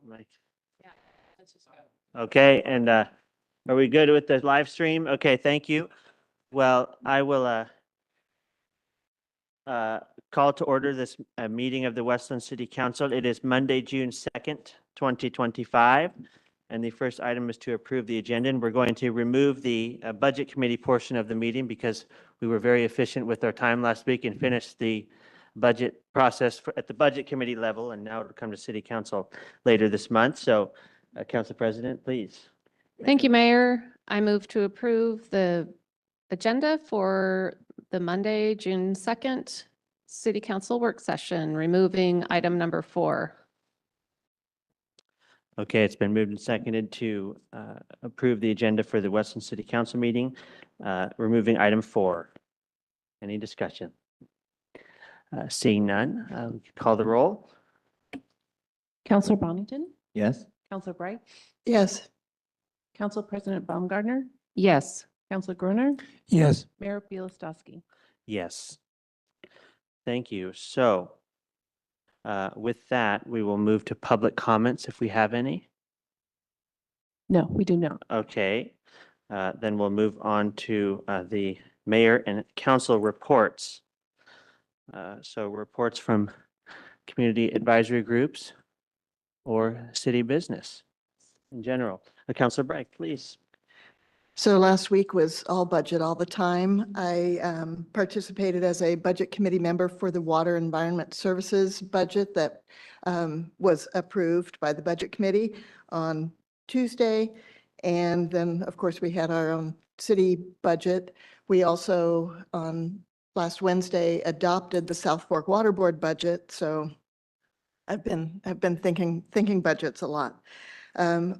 Mike. Yeah, that's just Okay, and are we good with the live stream? Okay, thank you. Well, I will call to order this meeting of the Westland City Council. It is Monday, June 2nd, 2025. And the first item is to approve the agenda. And we're going to remove the Budget Committee portion of the meeting because we were very efficient with our time last week and finished the budget process at the Budget Committee level. And now it'll come to City Council later this month. So, Council President, please. Thank you, Mayor. I move to approve the agenda for the Monday, June 2nd, City Council work session, removing item number 4. Okay, it's been moved and seconded to approve the agenda for the Westland City Council meeting, removing item 4. Any discussion? Seeing none, call the roll. Councilor Bonington, Yes. Councilor Bright, Yes. Council President Baumgartner, Yes. Councilor Gruner, Yes. Mayor Bielostowski. Yes. Thank you. So with that, we will move to public comments if we have any. No, we do not. Okay, then we'll move on to the mayor and council reports. So reports from community advisory groups or city business in general. Councilor Bright, please. So last week was all budget all the time. I participated as a budget committee member for the Water Environment Services budget that was approved by the budget committee on Tuesday. And then, of course, we had our own city budget. We also, on last Wednesday, adopted the South Fork Water Board budget. So I've been thinking budgets a lot.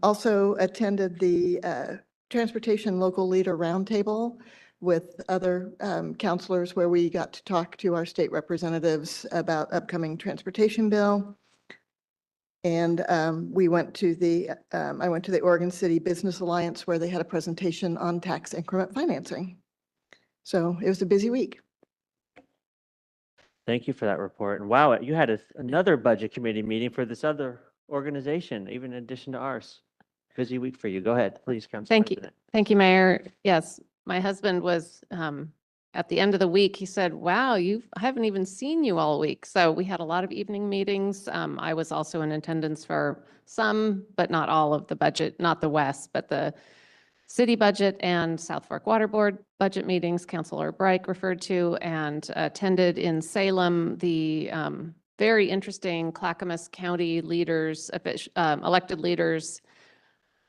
Also attended the Transportation Local Leader Roundtable with other counselors where we got to talk to our state representatives about upcoming transportation bill. And we went to I went to the Oregon City Business Alliance where they had a presentation on tax increment financing. So it was a busy week. Thank you for that report. And wow, you had another budget committee meeting for this other organization, even in addition to ours. Busy week for you. Go ahead, please, Council Thank you. President. Thank you, Mayor. Yes, my husband was at the end of the week, he said, wow, I haven't even seen you all week. So we had a lot of evening meetings. I was also in attendance for some, but not all of the budget, not the West, but the city budget and South Fork Water Board budget meetings, Councilor Bright referred to, and attended in Salem the very interesting Clackamas County leaders, elected leaders,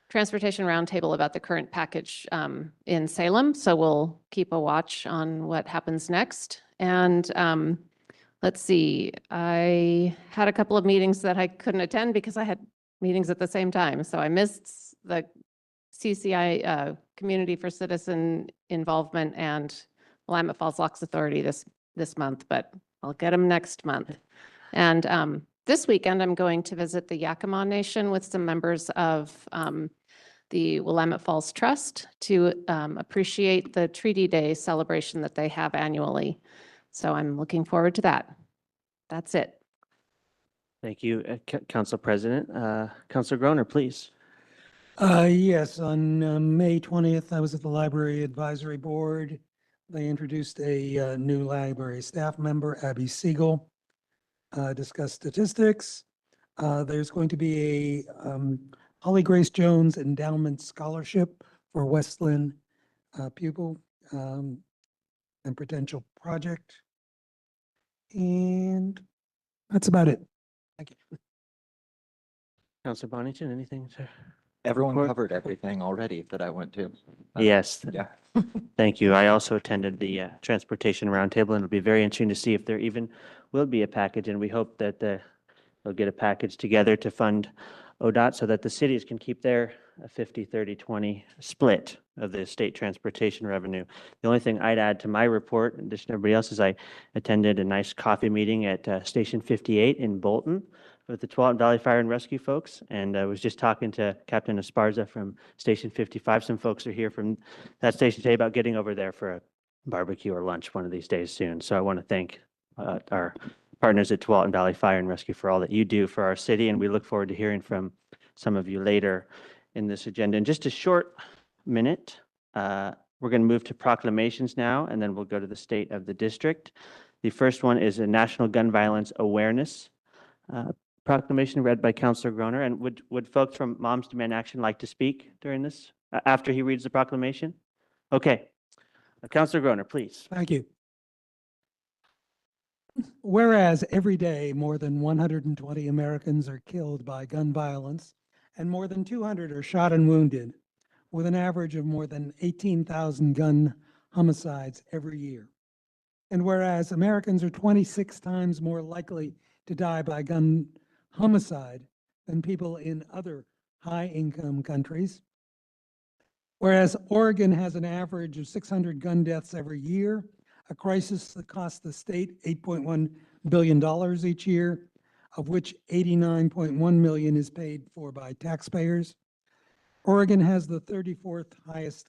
transportation roundtable about the current package in Salem. So we'll keep a watch on what happens next. And let's see, I had a couple of meetings that I couldn't attend because I had meetings at the same time. So I missed the CCI Community for Citizen Involvement and Willamette Falls Locks Authority this month, but I'll get them next month. And this weekend, I'm going to visit the Yakima Nation with some members of the Willamette Falls Trust to appreciate the Treaty Day celebration that they have annually. So I'm looking forward to that. That's it. Thank you, Council President. Councilor Groner, please. Yes, on May 20th, I was at the Library Advisory Board. They introduced a new library staff member, Abby Siegel, discussed statistics. There's going to be a Holly Grace Jones Endowment Scholarship for Westland pupil and potential project. And that's about it. Thank you. Councilor Bonington, anything to? Everyone Report? covered everything already that I went to. Yes. Yeah. Thank you. I also attended the Transportation Roundtable, and it'll be very interesting to see if there even will be a package. And we hope that they'll get a package together to fund ODOT so that the cities can keep their 50, 30, 20 split of the state transportation revenue. The only thing I'd add to my report, in addition to everybody else, is I attended a nice coffee meeting at Station 58 in Bolton with the Tualatin Valley Fire and Rescue folks. And I was just talking to Captain Esparza from Station 55. Some folks are here from that station today about getting over there for a barbecue or lunch one of these days soon. So I want to thank our partners at Tualatin Valley Fire and Rescue for all that you do for our city. And we look forward to hearing from some of you later in this agenda. In just a short minute, we're going to move to proclamations now, and then we'll go to the state of the district. The first one is a National Gun Violence Awareness proclamation read by Councilor Groner. And would folks from Moms Demand Action like to speak during this, after he reads the proclamation? Okay. Councilor Groner, please. Thank you. Whereas every day more than 120 Americans are killed by gun violence and more than 200 are shot and wounded, with an average of more than 18,000 gun homicides every year. And whereas Americans are 26 times more likely to die by gun homicide than people in other high-income countries, whereas Oregon has an average of 600 gun deaths every year, a crisis that costs the state $8.1 billion each year, of which $89.1 million is paid for by taxpayers. Oregon has the 34th highest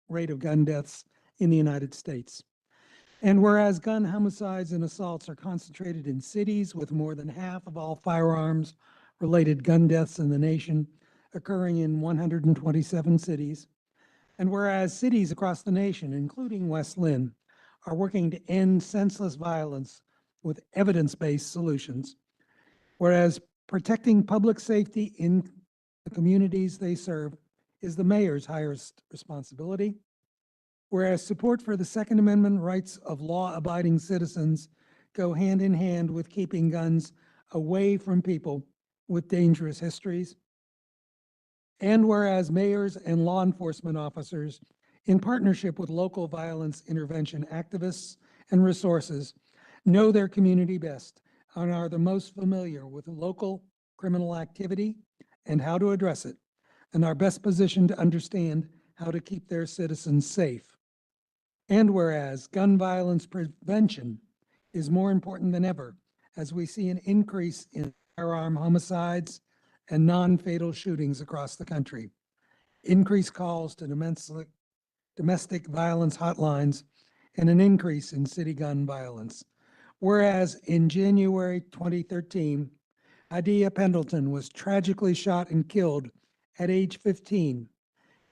rate of gun deaths in the United States. And whereas gun homicides and assaults are concentrated in cities, with more than half of all firearms-related gun deaths in the nation occurring in 127 cities, and whereas cities across the nation, including West Linn, are working to end senseless violence with evidence-based solutions, whereas protecting public safety in the communities they serve is the mayor's highest responsibility, whereas support for the Second Amendment rights of law-abiding citizens go hand in hand with keeping guns away from people with dangerous histories, and whereas mayors and law enforcement officers, in partnership with local violence intervention activists and resources, know their community best and are the most familiar with local criminal activity and how to address it, and are best positioned to understand how to keep their citizens safe. And whereas gun violence prevention is more important than ever, as we see an increase in firearm homicides and non-fatal shootings across the country, increased calls to domestic violence hotlines, and an increase in city gun violence. Whereas in January 2013, Hadiyah Pendleton was tragically shot and killed at age 15.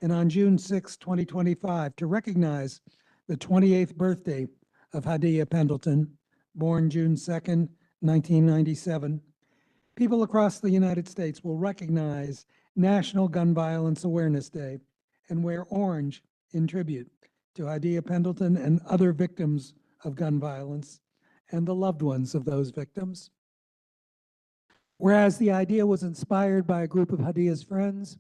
And on June 6, 2025, to recognize the 28th birthday of Hadiyah Pendleton, born June 2nd, 1997, people across the United States will recognize National Gun Violence Awareness Day and wear orange in tribute to Hadiyah Pendleton and other victims of gun violence and the loved ones of those victims. Whereas the idea was inspired by a group of Hadiyah's friends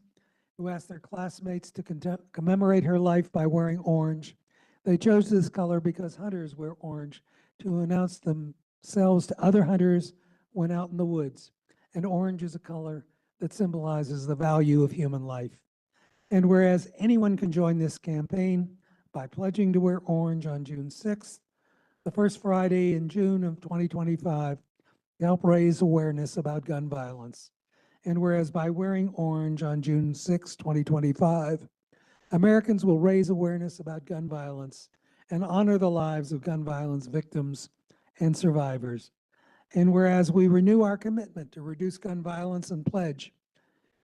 who asked their classmates to commemorate her life by wearing orange. They chose this color because hunters wear orange to announce themselves to other hunters when out in the woods. And orange is a color that symbolizes the value of human life. And whereas anyone can join this campaign by pledging to wear orange on June 6th, the first Friday in June of 2025, to help raise awareness about gun violence. And whereas by wearing orange on June 6, 2025, Americans will raise awareness about gun violence and honor the lives of gun violence victims and survivors. And whereas we renew our commitment to reduce gun violence and pledge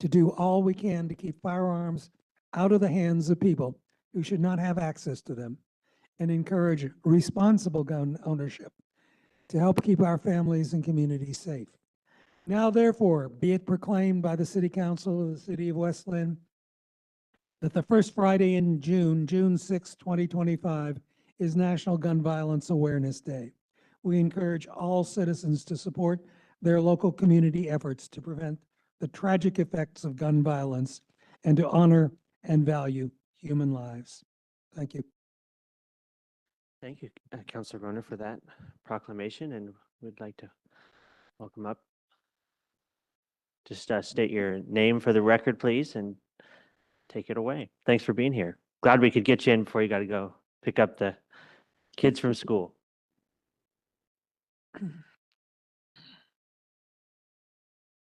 to do all we can to keep firearms out of the hands of people who should not have access to them, and encourage responsible gun ownership to help keep our families and communities safe. Now, therefore, be it proclaimed by the City Council of the City of West Linn that the first Friday in June, June 6, 2025, is National Gun Violence Awareness Day. We encourage all citizens to support their local community efforts to prevent the tragic effects of gun violence and to honor and value human lives. Thank you. Thank you, Councilor Groner, for that proclamation, and we'd like to welcome up. Just state your name for the record, please, and take it away. Thanks for being here. Glad we could get you in before you got to go pick up the kids from school.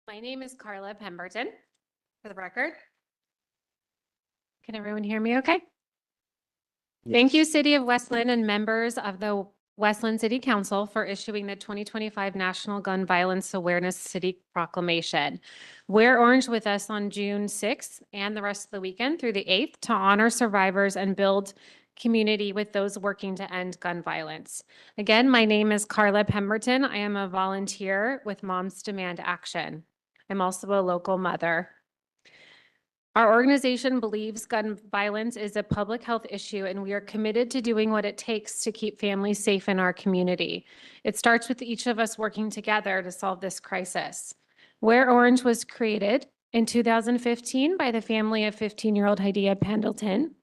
My name is Carla Pemberton, for the record. Can everyone hear me okay? Thank you, City of West Linn and members of the Westland City Council for issuing the 2025 National Gun Violence Awareness City Proclamation. Wear orange with us on June 6th and the rest of the weekend through the 8th to honor survivors and build community with those working to end gun violence. Again, my name is Carla Pemberton. I am a volunteer with Moms Demand Action. I'm also a local mother. Our organization believes gun violence is a public health issue, and we are committed to doing what it takes to keep families safe in our community. It starts with each of us working together to solve this crisis. Wear Orange was created in 2015 by the family of 15-year-old Hydea Pendleton,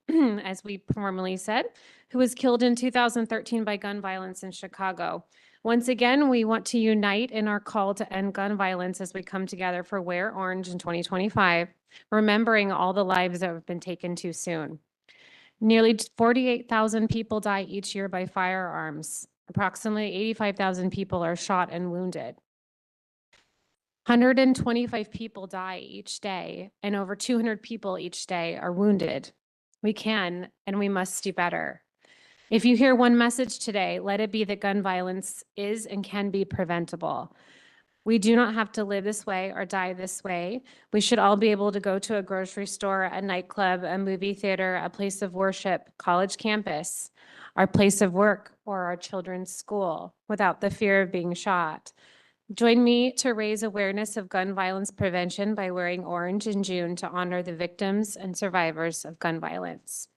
as we formerly said, who was killed in 2013 by gun violence in Chicago. Once again, we want to unite in our call to end gun violence as we come together for Wear Orange in 2025, remembering all the lives that have been taken too soon. Nearly 48,000 people die each year by firearms. Approximately 85,000 people are shot and wounded. 125 people die each day, and over 200 people each day are wounded. We can and we must do better. If you hear one message today, let it be that gun violence is and can be preventable. We do not have to live this way or die this way. We should all be able to go to a grocery store, a nightclub, a movie theater, a place of worship, college campus, our place of work, or our children's school without the fear of being shot. Join me to raise awareness of gun violence prevention by wearing orange in June to honor the victims and survivors of gun violence.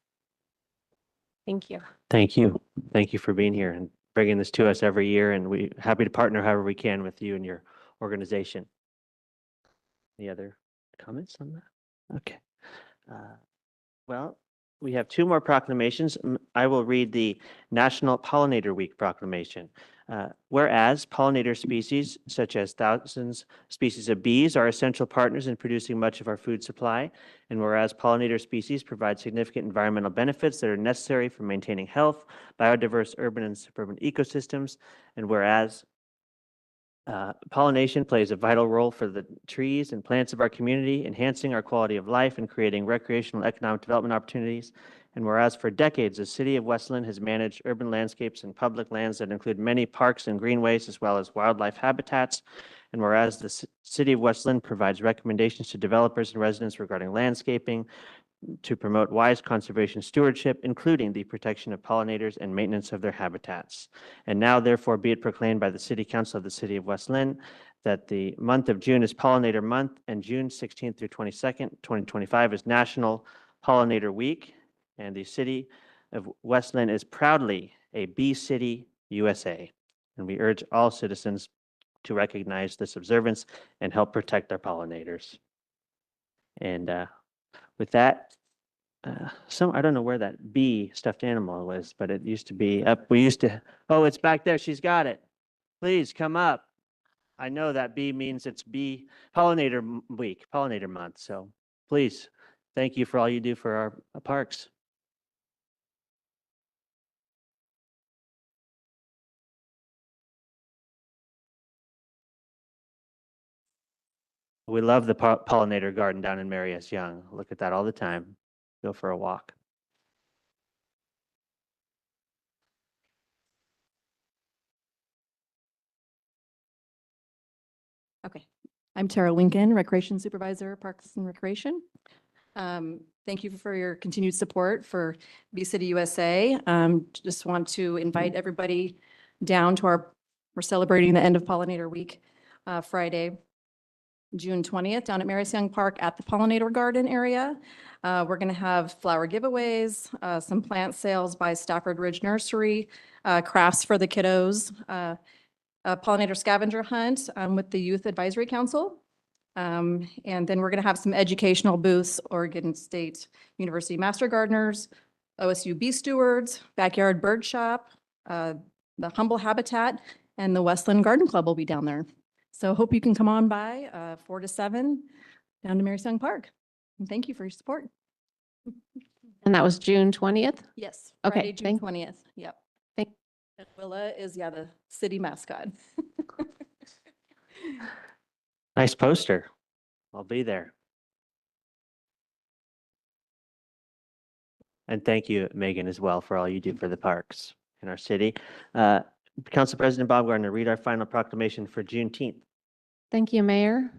Thank you. Thank you. Thank you for being here and bringing this to us every year, and we're happy to partner however we can with you and your organization. Any other comments on that? Okay. Well, we have two more proclamations. I will read the National Pollinator Week proclamation. Whereas pollinator species, such as thousands species of bees, are essential partners in producing much of our food supply, and whereas pollinator species provide significant environmental benefits that are necessary for maintaining health, biodiverse urban and suburban ecosystems, and whereas pollination plays a vital role for the trees and plants of our community, enhancing our quality of life and creating recreational economic development opportunities. And whereas for decades, the city of Westland has managed urban landscapes and public lands that include many parks and greenways, as well as wildlife habitats. And whereas the city of Westland provides recommendations to developers and residents regarding landscaping, to promote wise conservation stewardship, including the protection of pollinators and maintenance of their habitats. And now, therefore, be it proclaimed by the City Council of the City of West Lynn that the month of June is Pollinator Month, and June 16th through 22nd, 2025 is National Pollinator Week, and the City of West Lynn is proudly a Bee City, USA. And we urge all citizens to recognize this observance and help protect our pollinators. And with that, I don't know where that bee stuffed animal was, but it used to be up. Oh, it's back there. She's got it. Please come up. I know that bee means it's Bee Pollinator Week, Pollinator Month. So please, thank you for all you do for our parks. We love the pollinator garden down in Mary S. Young. Look at that all the time. Go for a walk. Okay, I'm Tara Lincoln, Recreation Supervisor, Parks and Recreation. Thank you for your continued support for Bee City USA. Just want to invite everybody down to we're celebrating the end of Pollinator Week, Friday, June 20th, down at Mary's Young Park at the Pollinator Garden area. We're going to have flower giveaways, some plant sales by Stafford Ridge Nursery, crafts for the kiddos, a pollinator scavenger hunt with the Youth Advisory Council. And then we're going to have some educational booths, Oregon State University Master Gardeners, OSU Bee Stewards, Backyard Bird Shop, the Humble Habitat, and the Westland Garden Club will be down there. So hope you can come on by 4 to 7 down to Mary's Young Park. And thank you for your support. And that was June 20th? Yes. Okay, Friday, June 20th. Yep. Thank- And Willa is, the city mascot. Nice poster. I'll be there. And thank you, Megan, as well, for all you do for the parks. in our city. Council President Baumgartner, read our final proclamation for Juneteenth. Thank you, Mayor.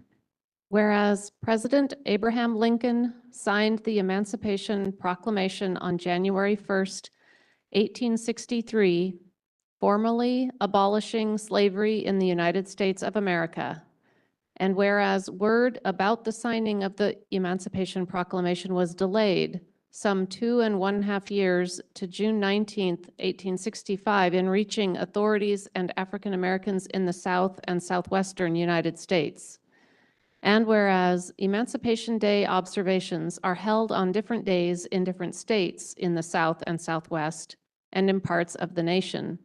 Whereas President Abraham Lincoln signed the Emancipation Proclamation on January 1st, 1863, formally abolishing slavery in the United States of America. And whereas word about the signing of the Emancipation Proclamation was delayed some 2.5 years to June 19th, 1865, in reaching authorities and African Americans in the South and Southwestern United States. And whereas Emancipation Day observations are held on different days in different states in the South and Southwest and in parts of the nation.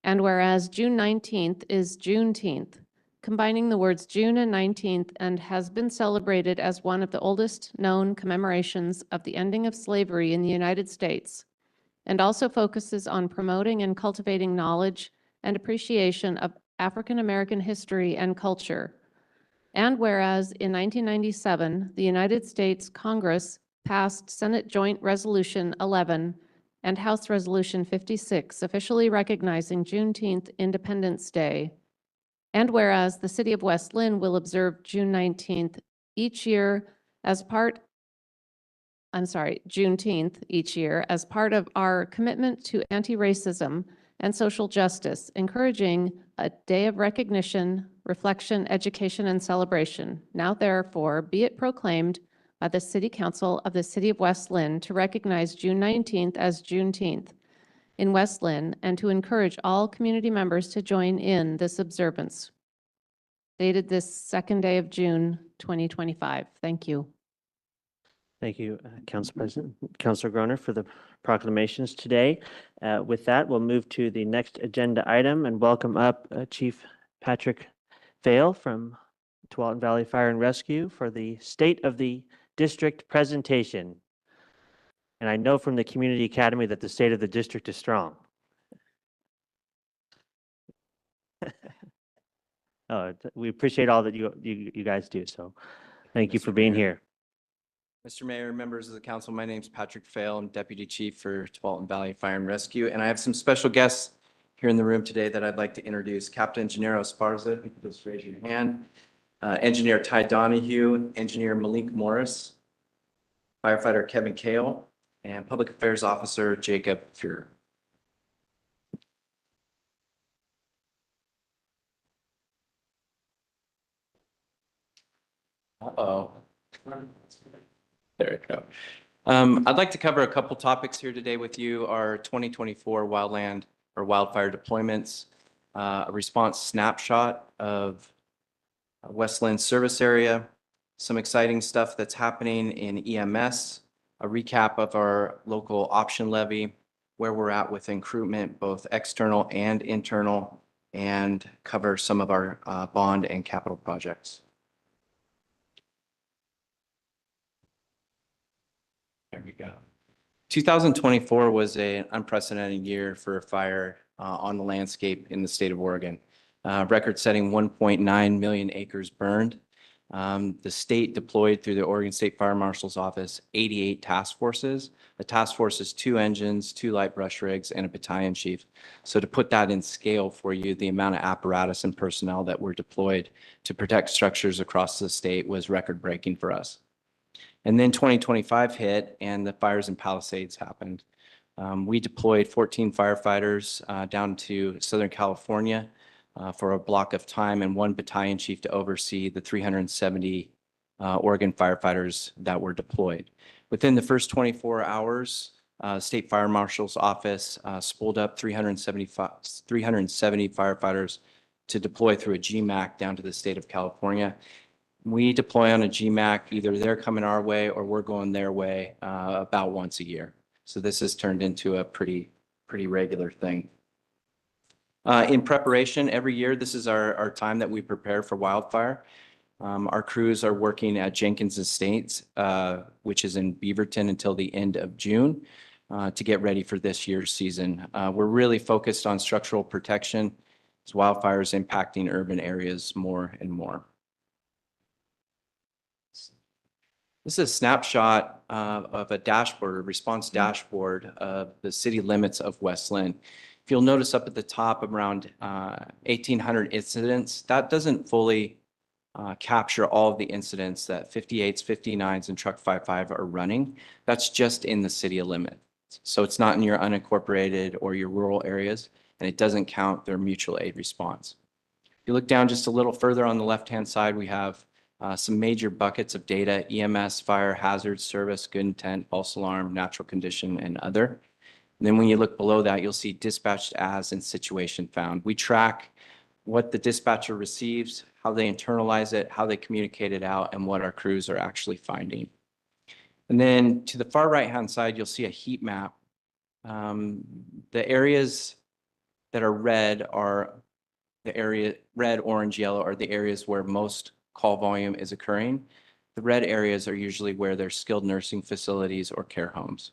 And whereas June 19th is Juneteenth, combining the words June and 19th, and has been celebrated as one of the oldest known commemorations of the ending of slavery in the United States, and also focuses on promoting and cultivating knowledge and appreciation of African American history and culture. And whereas in 1997, the United States Congress passed Senate Joint Resolution 11 and House Resolution 56, officially recognizing Juneteenth Independence Day. And whereas the city of West Lynn will observe June 19th each year as part, Juneteenth each year as part of our commitment to anti-racism and social justice, encouraging a day of recognition, reflection, education, and celebration. Now therefore, be it proclaimed by the City Council of the City of West Lynn to recognize June 19th as Juneteenth in West Lynn and to encourage all community members to join in this observance. Dated this 2nd day of June, 2025. Thank you. Thank you, Council President, Councilor Groner, for the proclamations today. With that, we'll move to the next agenda item and welcome up Chief Patrick Fail from Tualatin Valley Fire and Rescue for the State of the District presentation. And I know from the Community Academy that the state of the district is strong. We appreciate all that you guys do. So thank you for being here. Mr. Mayor, members of the council, my name is Patrick Fail. I'm Deputy Chief for Tualatin Valley Fire and Rescue, and I have some special guests here in the room today that I'd like to introduce. Captain Gennaro Esparza, if you could just raise your hand. Engineer Ty Donahue, Engineer Malik Morris, Firefighter Kevin Kale, and Public Affairs Officer Jacob Fuhrer. Uh-oh. There we go. I'd like to cover a couple topics here today with you. Our 2024 wildland or wildfire deployments, a response snapshot of West Lynn service area, some exciting stuff that's happening in EMS, a recap of our local option levy, where we're at with recruitment, both external and internal, and cover some of our bond and capital projects. There we go. 2024 was an unprecedented year for fire on the landscape in the state of Oregon. Record-setting 1.9 million acres burned. The state deployed through the Oregon State Fire Marshal's Office 88 task forces. A task force is 2 engines, 2 light brush rigs, and a battalion chief. So to put that in scale for you, the amount of apparatus and personnel that were deployed to protect structures across the state was record-breaking for us. And then 2025 hit and the fires in Palisades happened. We deployed 14 firefighters down to Southern California for a block of time and 1 battalion chief to oversee the 370 Oregon firefighters that were deployed. Within the first 24 hours, State Fire Marshal's Office spooled up 370 firefighters to deploy through a GMAC down to the state of California. We deploy on a GMAC, either they're coming our way or we're going their way about once a year. So this has turned into a pretty regular thing. In preparation, every year, this is our time that we prepare for wildfire. Our crews are working at Jenkins Estates, which is in Beaverton until the end of June to get ready for this year's season. We're really focused on structural protection as wildfires impacting urban areas more and more. This is a snapshot of a dashboard, a response dashboard of the city limits of West Lynn. If you'll notice up at the top, around 1,800 incidents, that doesn't fully capture all of the incidents that 58s, 59s, and Truck 55 are running. That's just in the city limit. So it's not in your unincorporated or your rural areas, and it doesn't count their mutual aid response. If you look down just a little further on the left-hand side, we have some major buckets of data: EMS, fire, hazard, service, good intent, false alarm, natural condition, and other. And then when you look below that, you'll see dispatched as and situation found. We track what the dispatcher receives, how they internalize it, how they communicate it out, and what our crews are actually finding. And then to the far right-hand side, you'll see a heat map. The areas that are red are the area, red, orange, yellow are the areas where most call volume is occurring. The red areas are usually where there's skilled nursing facilities or care homes.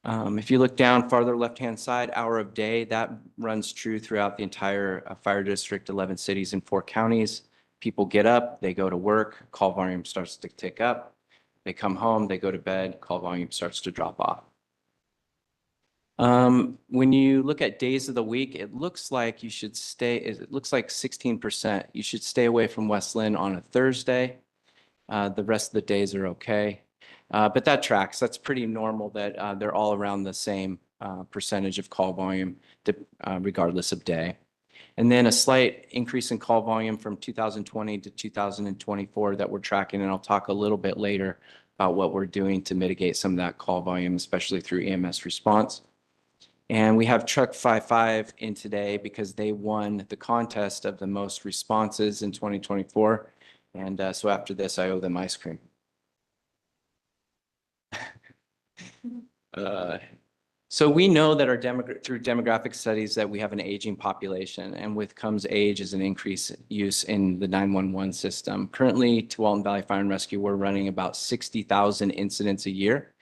If you look down farther left-hand side, hour of day, that runs true throughout the entire fire district, 11 cities and 4 counties. People get up, they go to work, call volume starts to tick up. They come home, they go to bed, call volume starts to drop off. When you look at days of the week, it looks like you should stay, it looks like 16%. You should stay away from West Lynn on a Thursday. The rest of the days are okay. But that tracks. That's pretty normal that they're all around the same percentage of call volume regardless of day. And then a slight increase in call volume from 2020 to 2024 that we're tracking. And I'll talk a little bit later about what we're doing to mitigate some of that call volume, especially through EMS response. And we have Truck 55 in today because they won the contest of the most responses in 2024. And so after this, I owe them ice cream. So we know that through demographic studies that we have an aging population, and with comes age as an increased use in the 911 system. Currently, to Walton Valley Fire and Rescue, we're running about 60,000 incidents a year.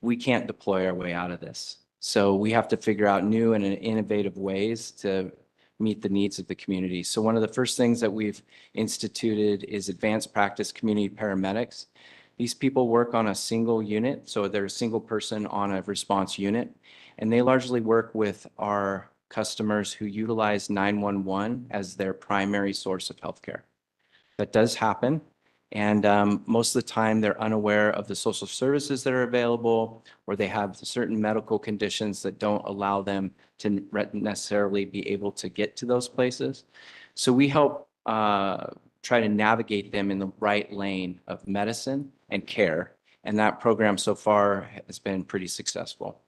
We can't deploy our way out of this. So we have to figure out new and innovative ways to meet the needs of the community. So one of the first things that we've instituted is advanced practice community paramedics. These people work on a single unit, so they're a single person on a response unit, and they largely work with our customers who utilize 911 as their primary source of healthcare. That does happen, and most of the time they're unaware of the social services that are available, or they have certain medical conditions that don't allow them to necessarily be able to get to those places. So we help try to navigate them in the right lane of medicine and care. And that program so far has been pretty successful.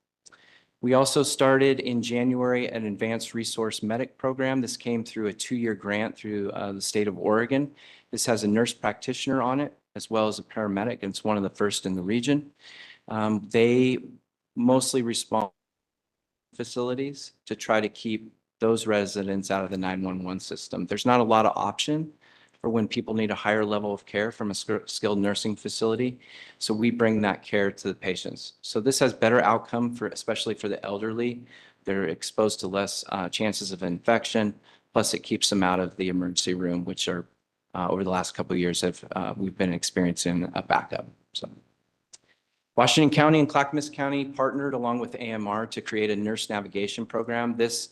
We also started in January an advanced resource medic program. This came through a 2-year grant through the state of Oregon. This has a nurse practitioner on it, as well as a paramedic, and it's one of the first in the region. They mostly respond to facilities to try to keep those residents out of the 911 system. There's not a lot of option for when people need a higher level of care from a skilled nursing facility. So we bring that care to the patients. So this has better outcome for, especially for the elderly. They're exposed to less chances of infection. Plus it keeps them out of the emergency room, which are over the last couple of years we've been experiencing a backup. So Washington County and Clackamas County partnered along with AMR to create a nurse navigation program. These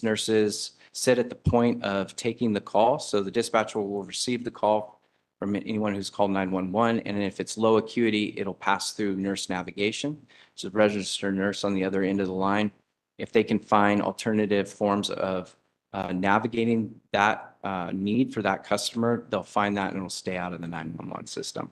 nurses sit at the point of taking the call. So the dispatcher will receive the call from anyone who's called 911. And if it's low acuity, it'll pass through nurse navigation. So the registered nurse on the other end of the line, if they can find alternative forms of navigating that need for that customer, they'll find that and it'll stay out of the 911 system.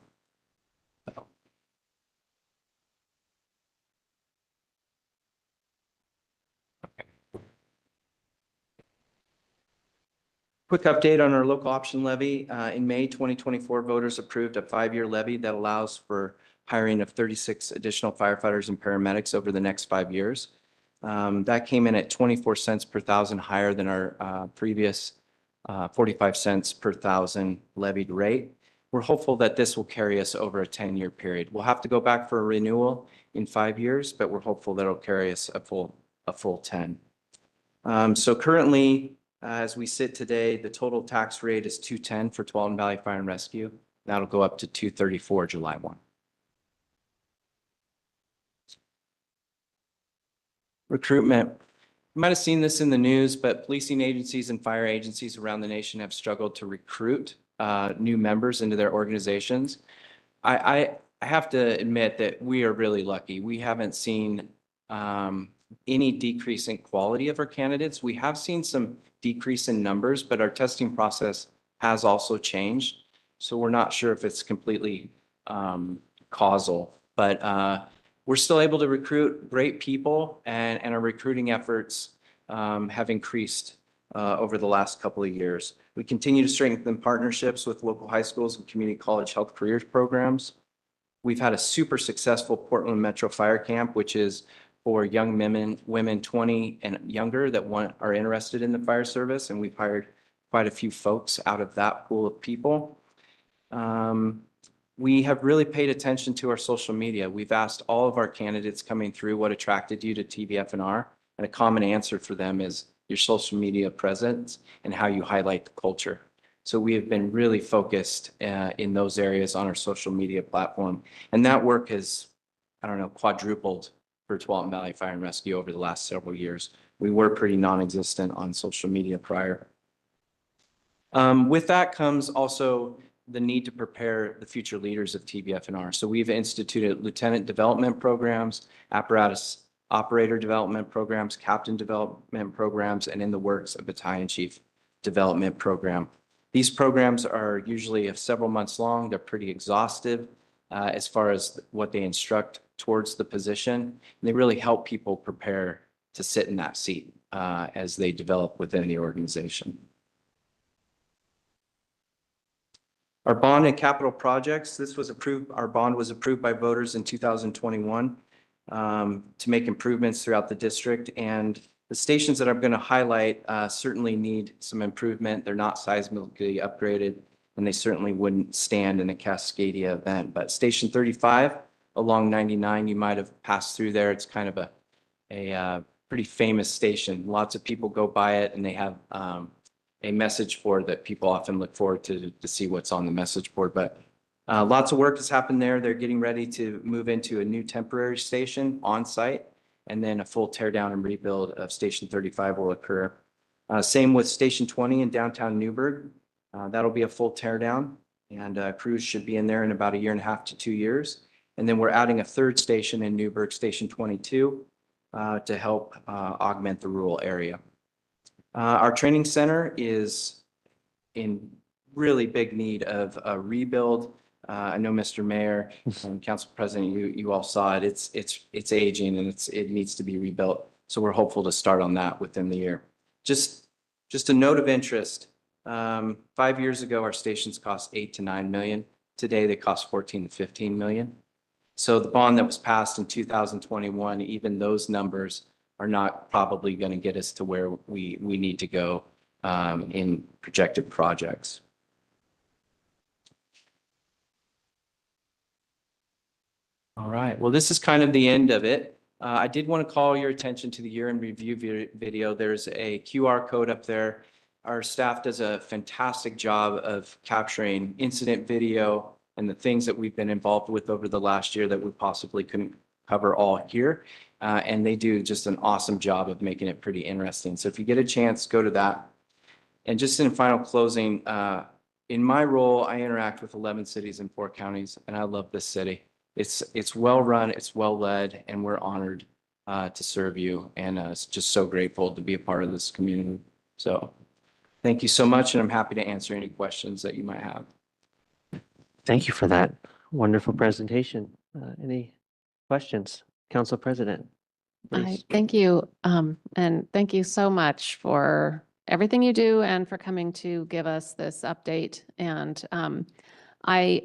Quick update on our local option levy. In May 2024, voters approved a 5-year levy that allows for hiring of 36 additional firefighters and paramedics over the next 5 years. That came in at 24 cents per thousand, higher than our previous 45 cents per thousand levied rate. We're hopeful that this will carry us over a 10-year period. We'll have to go back for a renewal in 5 years, but we're hopeful that it'll carry us a full 10. So currently, as we sit today, the total tax rate is $210 for Walton Valley Fire and Rescue. That'll go up to $234 July 1. Recruitment. You might have seen this in the news, but policing agencies and fire agencies around the nation have struggled to recruit new members into their organizations. I have to admit that we are really lucky. We haven't seen any decrease in quality of our candidates. We have seen some decrease in numbers, but our testing process has also changed. So we're not sure if it's completely causal, but we're still able to recruit great people, and our recruiting efforts have increased over the last couple of years. We continue to strengthen partnerships with local high schools and community college health careers programs. We've had a super successful Portland Metro Fire Camp, which is for young women 20 and younger that are interested in the fire service, and we've hired quite a few folks out of that pool of people. We have really paid attention to our social media. We've asked all of our candidates coming through what attracted you to TVF&R, and a common answer for them is your social media presence and how you highlight the culture. So we have been really focused in those areas on our social media platform. And that work has, I don't know, quadrupled for Tualatin Valley Fire and Rescue over the last several years. We were pretty non-existent on social media prior. With that comes also the need to prepare the future leaders of TVF&R. So we've instituted lieutenant development programs, apparatus operator development programs, captain development programs, and in the works, a battalion chief development program. These programs are usually several months long. They're pretty exhaustive as far as what they instruct towards the position. And they really help people prepare to sit in that seat as they develop within the organization. Our bond and capital projects, our bond was approved by voters in 2021 to make improvements throughout the district. And the stations that I'm going to highlight certainly need some improvement. They're not seismically upgraded, and they certainly wouldn't stand in a Cascadia event. But Station 35 along 99, you might have passed through there. It's kind of a pretty famous station. Lots of people go by it, and they have a message board that people often look forward to see what's on the message board. But lots of work has happened there. They're getting ready to move into a new temporary station on site, and then a full tear down and rebuild of Station 35 will occur. Same with Station 20 in downtown Newburgh. That'll be a full tear down, and crews should be in there in about 1.5 to 2 years. And then we're adding a third station in Newburgh, Station 22, to help augment the rural area. Our training center is in really big need of a rebuild. I know Mr. Mayor and Council President, you all saw it. It's aging, and it needs to be rebuilt. So we're hopeful to start on that within the year. Just a note of interest. 5 years ago, our stations cost $8 to $9 million. Today, they cost $14 to $15 million. So the bond that was passed in 2021, even those numbers are not probably going to get us to where we need to go in projected projects. All right, well, this is kind of the end of it. I did want to call your attention to the year in review video. There's a QR code up there. Our staff does a fantastic job of capturing incident video and the things that we've been involved with over the last year that we possibly couldn't cover all here. And they do just an awesome job of making it pretty interesting. So if you get a chance, go to that. And just in final closing, in my role, I interact with 11 cities and 4 counties, and I love this city. It's well run, it's well led, and we're honored to serve you. And it's just so grateful to be a part of this community. So thank you so much, and I'm happy to answer any questions that you might have. Thank you for that wonderful presentation. Any questions? Council President, please. Thank you. And thank you so much for everything you do and for coming to give us this update. And I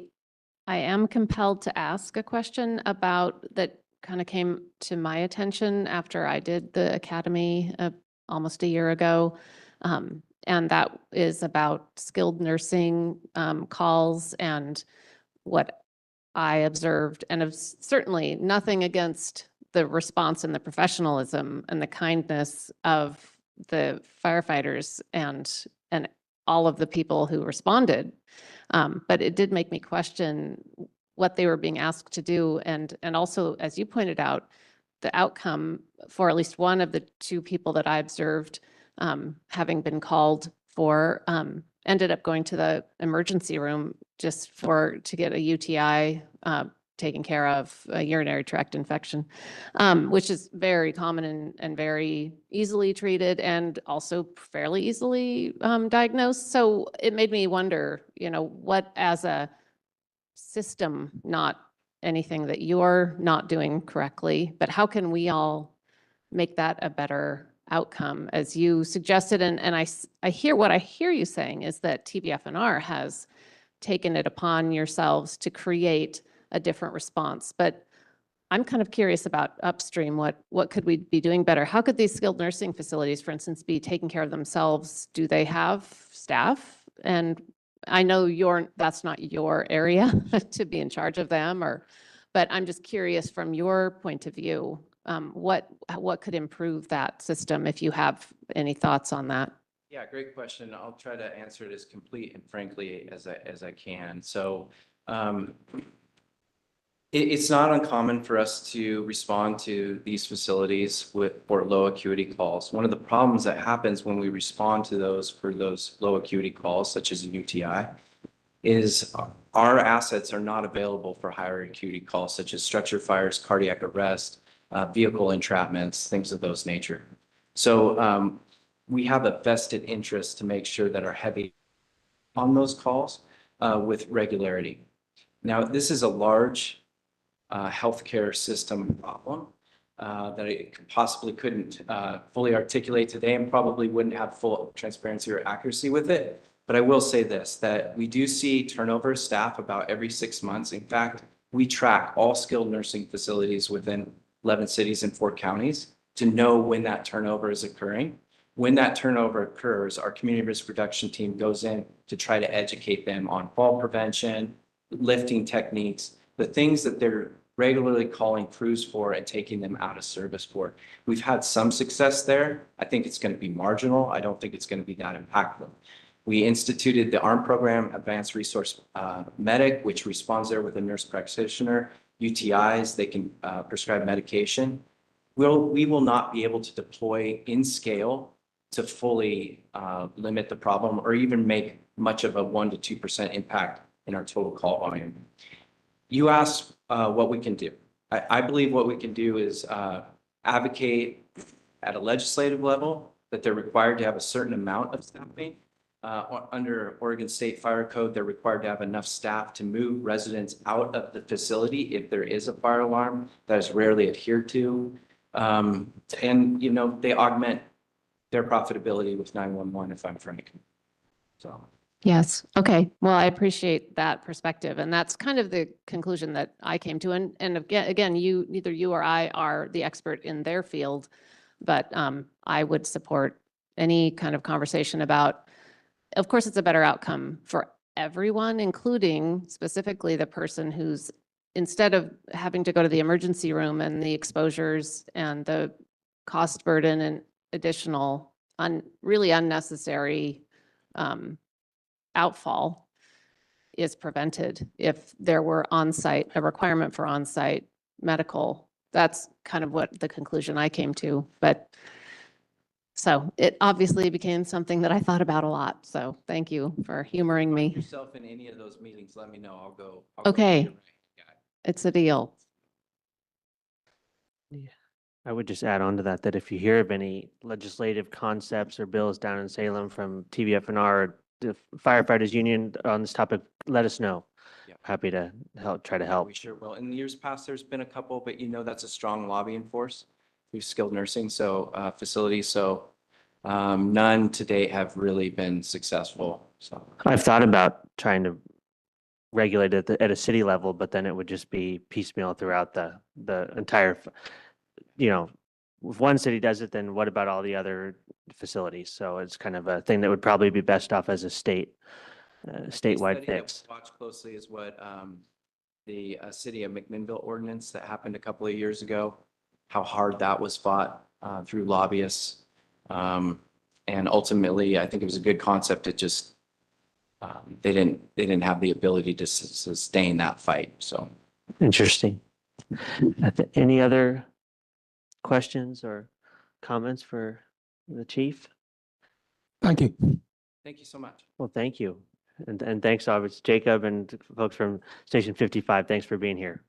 am compelled to ask a question about that kind of came to my attention after I did the academy almost a year ago. And that is about skilled nursing calls and what I observed, and certainly nothing against the response and the professionalism and the kindness of the firefighters and all of the people who responded. But it did make me question what they were being asked to do. And also, as you pointed out, the outcome for at least one of the two people that I observed, having been called for, ended up going to the emergency room just to get a UTI taken care of, a urinary tract infection, which is very common and very easily treated and also fairly easily diagnosed. So it made me wonder, what as a system, not anything that you're not doing correctly, but how can we all make that a better outcome as you suggested? And I hear what I hear you saying is that TVF&R has taken it upon yourselves to create a different response. But I'm kind of curious about upstream. What could we be doing better? How could these skilled nursing facilities, for instance, be taking care of themselves? Do they have staff? And I know that's not your area to be in charge of them, but I'm just curious from your point of view, what could improve that system if you have any thoughts on that? Yeah, great question. I'll try to answer it as complete and frankly as I can. So it's not uncommon for us to respond to these facilities for low acuity calls. One of the problems that happens when we respond to those low acuity calls, such as a UTI, is our assets are not available for higher acuity calls, such as structure fires, cardiac arrest, vehicle entrapments, things of those nature. So we have a vested interest to make sure that are heavy on those calls with regularity. Now, this is a large healthcare system problem that I possibly couldn't fully articulate today and probably wouldn't have full transparency or accuracy with it. But I will say this, that we do see turnover of staff about every 6 months. In fact, we track all skilled nursing facilities within 11 cities and 4 counties to know when that turnover is occurring. When that turnover occurs, our community risk reduction team goes in to try to educate them on fall prevention, lifting techniques, the things that they're regularly calling crews for and taking them out of service for. We've had some success there. I think it's going to be marginal. I don't think it's going to be that impactful. We instituted the ARM program, Advanced Resource Medic, which responds there with a nurse practitioner. UTIs, they can prescribe medication. We will not be able to deploy in scale to fully limit the problem or even make much of a 1% to 2% impact in our total call volume. You asked what we can do. I believe what we can do is advocate at a legislative level that they're required to have a certain amount of staffing. Under Oregon State Fire Code, they're required to have enough staff to move residents out of the facility if there is a fire alarm that is rarely adhered to. And, they augment their profitability with 911, if I'm frank. So. Yes. Okay. Well, I appreciate that perspective. And that's kind of the conclusion that I came to. And again, neither you or I are the expert in their field, but I would support any kind of conversation about, of course, it's a better outcome for everyone, including specifically the person who's, instead of having to go to the emergency room and the exposures and the cost burden and additional really unnecessary outfall is prevented if there were a requirement for on-site medical. That's kind of what the conclusion I came to. But so it obviously became something that I thought about a lot. So thank you for humoring me. Yourself in any of those meetings, let me know. I'll go. Okay. Go. It's a deal. I would just add on to that if you hear of any legislative concepts or bills down in Salem from TVF&R, the firefighters union on this topic, let us know. Yeah. Happy to try to help. We sure will. In the years past, there's been a couple, but that's a strong lobbying force through skilled nursing facilities. So none to date have really been successful. So I've thought about trying to regulate it at a city level, but then it would just be piecemeal throughout the entire, if one city does it, then what about all the other facilities? So it's kind of a thing that would probably be best off as a statewide study that fix. we watch closely is what the city of McMinnville ordinance that happened a couple of years ago, how hard that was fought through lobbyists. And ultimately, I think it was a good concept. It just, they didn't have the ability to sustain that fight. So Interesting. Any other questions or comments for the chief? Thank you. Thank you so much. Well, thank you. And thanks, obviously, Jacob and folks from Station 55. Thanks for being here.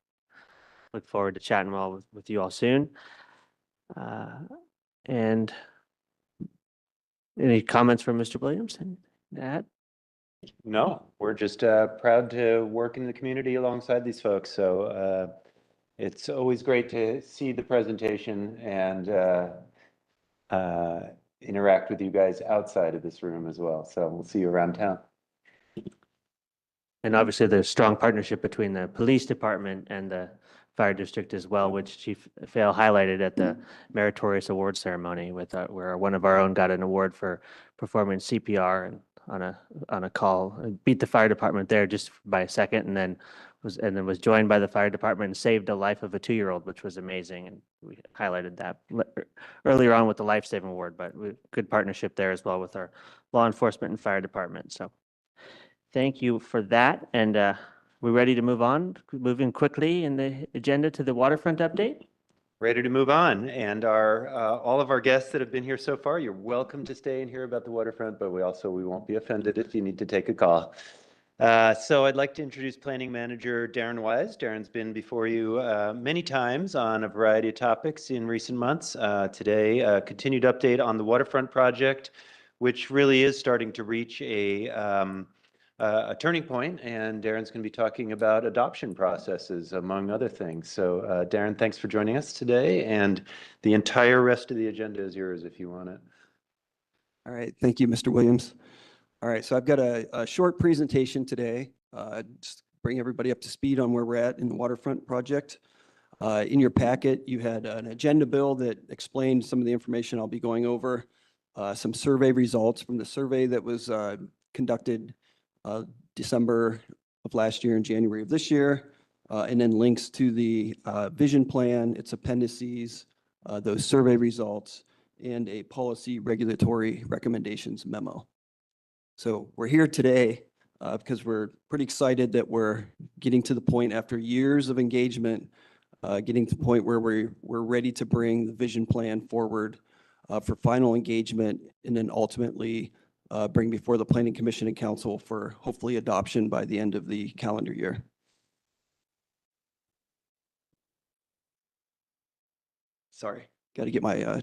Look forward to chatting with you all soon. And any comments from Mr. Williams? That? No, we're just proud to work in the community alongside these folks. So it's always great to see the presentation and interact with you guys outside of this room as well. So we'll see you around town. And obviously, there's strong partnership between the police department and the fire district as well, which Chief Fail highlighted at the meritorious award ceremony with where one of our own got an award for performing CPR and on a call, beat the fire department there just by a second, and then was joined by the fire department and saved the life of a 2-year-old, which was amazing. And we highlighted that earlier on with the life-saving award, but good partnership there as well with our law enforcement and fire department. So thank you for that. And we're ready to move on, moving quickly in the agenda to the waterfront update. Ready to move on. And all of our guests that have been here so far, you're welcome to stay and hear about the waterfront, but we won't be offended if you need to take a call. So I'd like to introduce Planning Manager Darren Wise. Darren's been before you many times on a variety of topics in recent months. Today, a continued update on the waterfront project, which really is starting to reach a turning point, and Darren's going to be talking about adoption processes, among other things. So Darren, thanks for joining us today, and the entire rest of the agenda is yours if you want it. All right, thank you, Mr. Williams. All right, so I've got a short presentation today, just bring everybody up to speed on where we're at in the waterfront project. In your packet, you had an agenda bill that explained some of the information I'll be going over, some survey results from the survey that was conducted December of last year and January of this year, and then links to the vision plan, its appendices, those survey results, and a policy regulatory recommendations memo. So we're here today because we're pretty excited that we're getting to the point after years of engagement, getting to the point where we're ready to bring the vision plan forward for final engagement, and then ultimately bring before the Planning Commission and Council for hopefully adoption by the end of the calendar year. Sorry, got to get my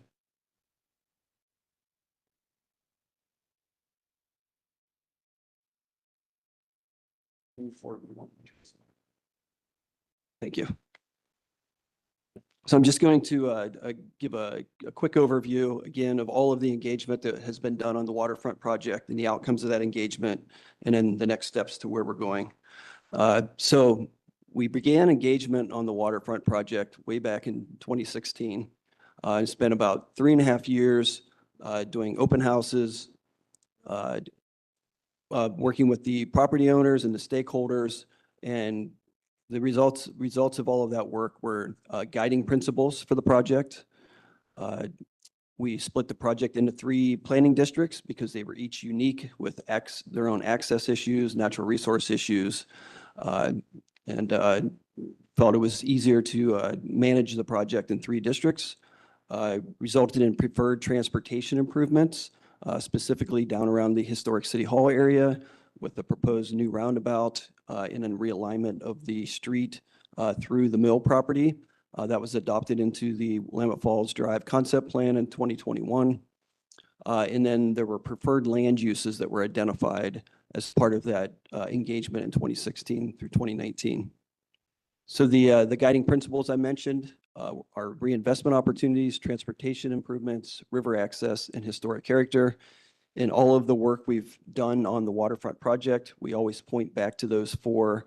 Thank you. So I'm just going to give a quick overview again of all of the engagement that has been done on the waterfront project and the outcomes of that engagement, and then the next steps to where we're going. So we began engagement on the waterfront project way back in 2016. I spent about 3.5 years doing open houses, working with the property owners and the stakeholders, and the results of all of that work were guiding principles for the project. We split the project into 3 planning districts because they were each unique with their own access issues, natural resource issues, and felt it was easier to manage the project in 3 districts. Resulted in preferred transportation improvements, specifically down around the historic City Hall area with the proposed new roundabout and then realignment of the street through the mill property. That was adopted into the Willamette Falls Drive concept plan in 2021. And then there were preferred land uses that were identified as part of that engagement in 2016 through 2019. So the guiding principles I mentioned are reinvestment opportunities, transportation improvements, river access, and historic character. In all of the work we've done on the waterfront project, we always point back to those 4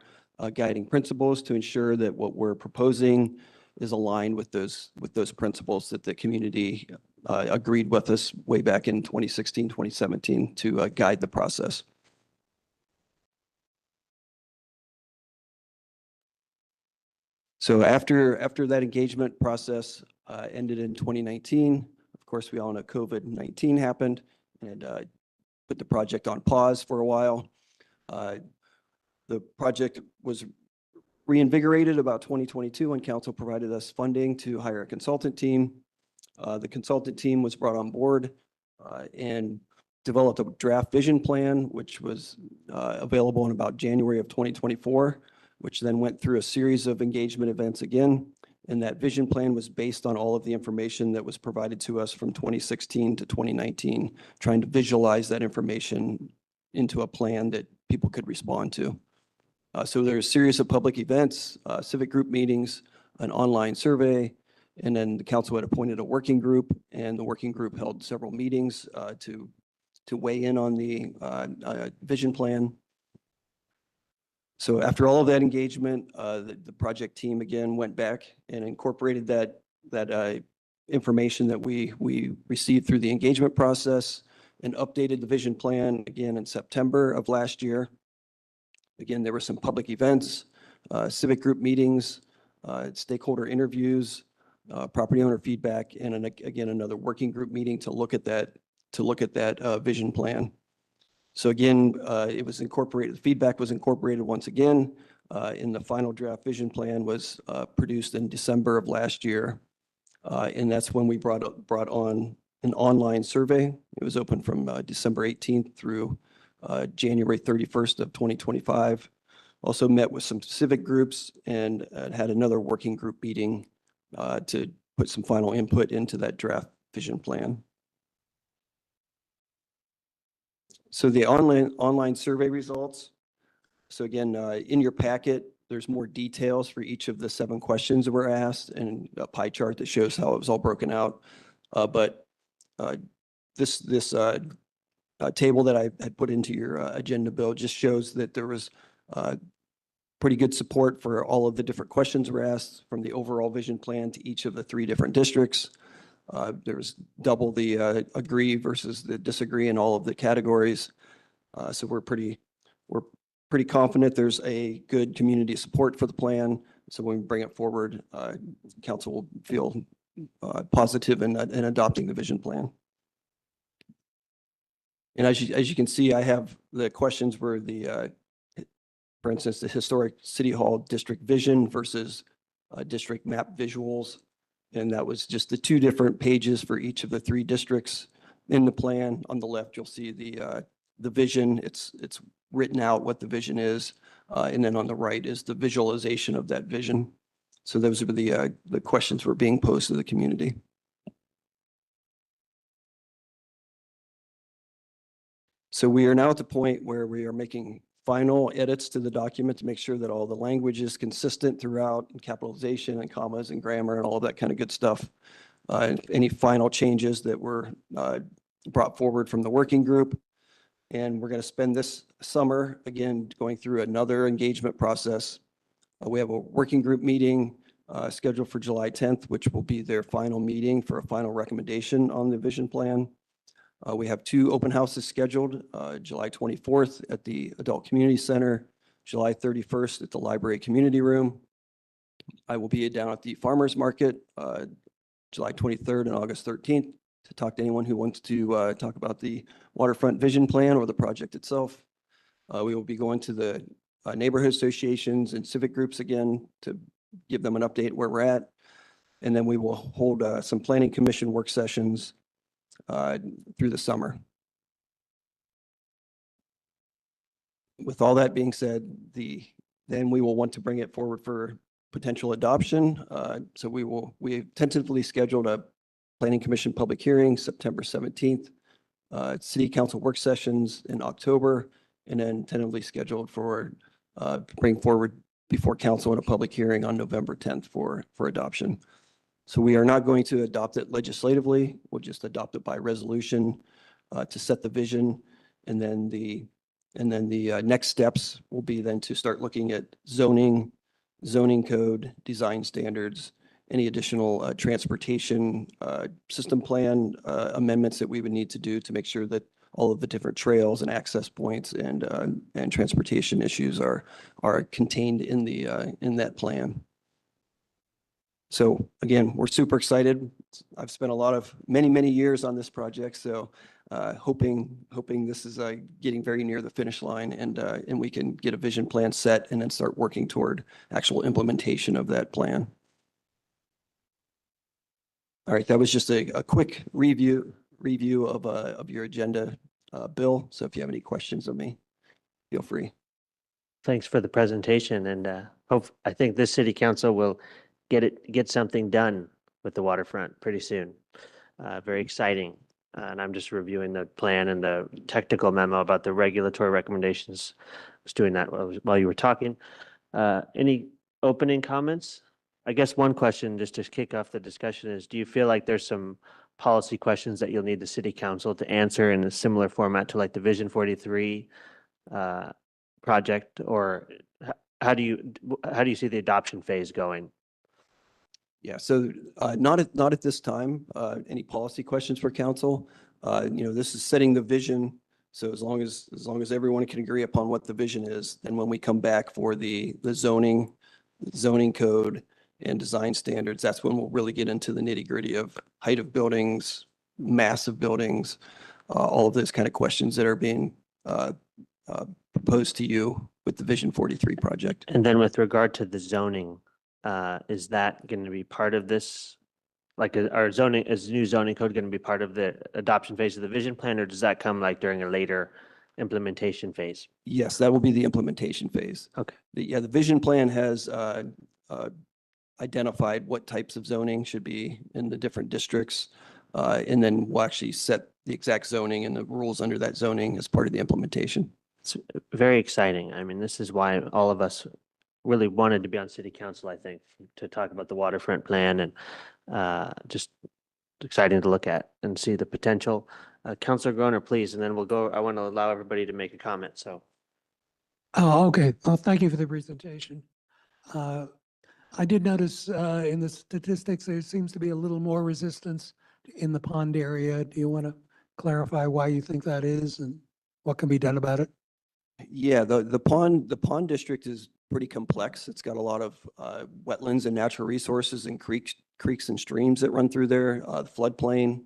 guiding principles to ensure that what we're proposing is aligned with those principles that the community agreed with us way back in 2016, 2017 to guide the process. So after that engagement process ended in 2019, of course, we all know COVID-19 happened and put the project on pause for a while. The project was reinvigorated about 2022 when council provided us funding to hire a consultant team. The consultant team was brought on board and developed a draft vision plan, which was available in about January of 2024, which then went through a series of engagement events again. And that vision plan was based on all of the information that was provided to us from 2016 to 2019, trying to visualize that information into a plan that people could respond to. So there's a series of public events, civic group meetings, an online survey, and then the council had appointed a working group, and the working group held several meetings to weigh in on the vision plan. So after all of that engagement, the project team again went back and incorporated that information that we received through the engagement process and updated the vision plan again in September of last year. Again, there were some public events, civic group meetings, stakeholder interviews, property owner feedback, and again, another working group meeting to look at that vision plan. So again, it was incorporated, the feedback was incorporated once again, in the final draft vision plan was produced in December of last year. And that's when we brought on an online survey. It was open from December 18th through January 31st of 2025. Also met with some civic groups and had another working group meeting to put some final input into that draft vision plan. So the online survey results. So again, in your packet, there's more details for each of the 7 questions that were asked and a pie chart that shows how it was all broken out. But this table that I had put into your agenda, Bill, just shows that there was pretty good support for all of the different questions were asked from the overall vision plan to each of the 3 different districts. There was double the agree versus the disagree in all of the categories. So we're pretty confident there's a good community support for the plan. So when we bring it forward, council will feel positive in adopting the vision plan. And as you can see, I have the questions were for instance, the historic City Hall district vision versus district map visuals. And that was just the 2 different pages for each of the 3 districts in the plan. On the left, you'll see the vision. It's written out what the vision is. And then on the right is the visualization of that vision. So those are the questions were being posed to the community. So we are now at the point where we are making final edits to the document to make sure that all the language is consistent throughout, and capitalization and commas and grammar and all of that kind of good stuff. Any final changes that were brought forward from the working group. And we're going to spend this summer, again, going through another engagement process. We have a working group meeting scheduled for July 10th, which will be their final meeting for a final recommendation on the vision plan. We have 2 open houses scheduled, July 24th at the Adult Community Center, July 31st at the Library Community Room. I will be down at the Farmers Market, July 23rd and August 13th to talk to anyone who wants to talk about the Waterfront Vision Plan or the project itself. We will be going to the neighborhood associations and civic groups again to give them an update where we're at. And then we will hold some planning commission work sessions through the summer. With all that being said, then we will want to bring it forward for potential adoption. So we tentatively scheduled a planning commission public hearing September 17th, city council work sessions in October, and then tentatively scheduled for bring forward before council in a public hearing on November 10th for adoption. So we are not going to adopt it legislatively. We'll just adopt it by resolution to set the vision. And then the next steps will be then to start looking at zoning code, design standards, any additional transportation system plan amendments that we would need to do to make sure that all of the different trails and access points and transportation issues are contained in that plan. So again, we're super excited. I've spent many years on this project. So hoping this is getting very near the finish line and we can get a vision plan set and then start working toward actual implementation of that plan. All right, that was just a quick review of your agenda, Bill. So if you have any questions of me, feel free. Thanks for the presentation and I think this city council will get something done with the waterfront pretty soon. Very exciting. And I'm just reviewing the plan and the technical memo about the regulatory recommendations. I was doing that while you were talking. Any opening comments? I guess one question just to kick off the discussion is, do you feel like there's some policy questions that you'll need the city council to answer in a similar format to like the Vision 43 project, or how do you see the adoption phase going? Yeah, so not at this time. Any policy questions for council? This is setting the vision. So as long as everyone can agree upon what the vision is, then when we come back for the zoning code and design standards, that's when we'll really get into the nitty gritty of height of buildings, mass of buildings, all of those kind of questions that are being proposed to you with the Vision 43 project. And then with regard to the zoning, is that going to be part of this? Like, is new zoning code going to be part of the adoption phase of the vision plan, or does that come like during a later implementation phase? Yes, that will be the implementation phase. Okay. The vision plan has identified what types of zoning should be in the different districts. And then we'll actually set the exact zoning and the rules under that zoning as part of the implementation. It's very exciting. I mean, this is why all of us really wanted to be on city council, I think, to talk about the waterfront plan, and just exciting to look at and see the potential. Councilor Groner, please, and then we'll go. I want to allow everybody to make a comment, so. Oh, okay. Well, thank you for the presentation. I did notice in the statistics, there seems to be a little more resistance in the pond area. Do you want to clarify why you think that is and what can be done about it? Yeah, the pond district is pretty complex. It's got a lot of wetlands and natural resources and creeks and streams that run through there, the floodplain,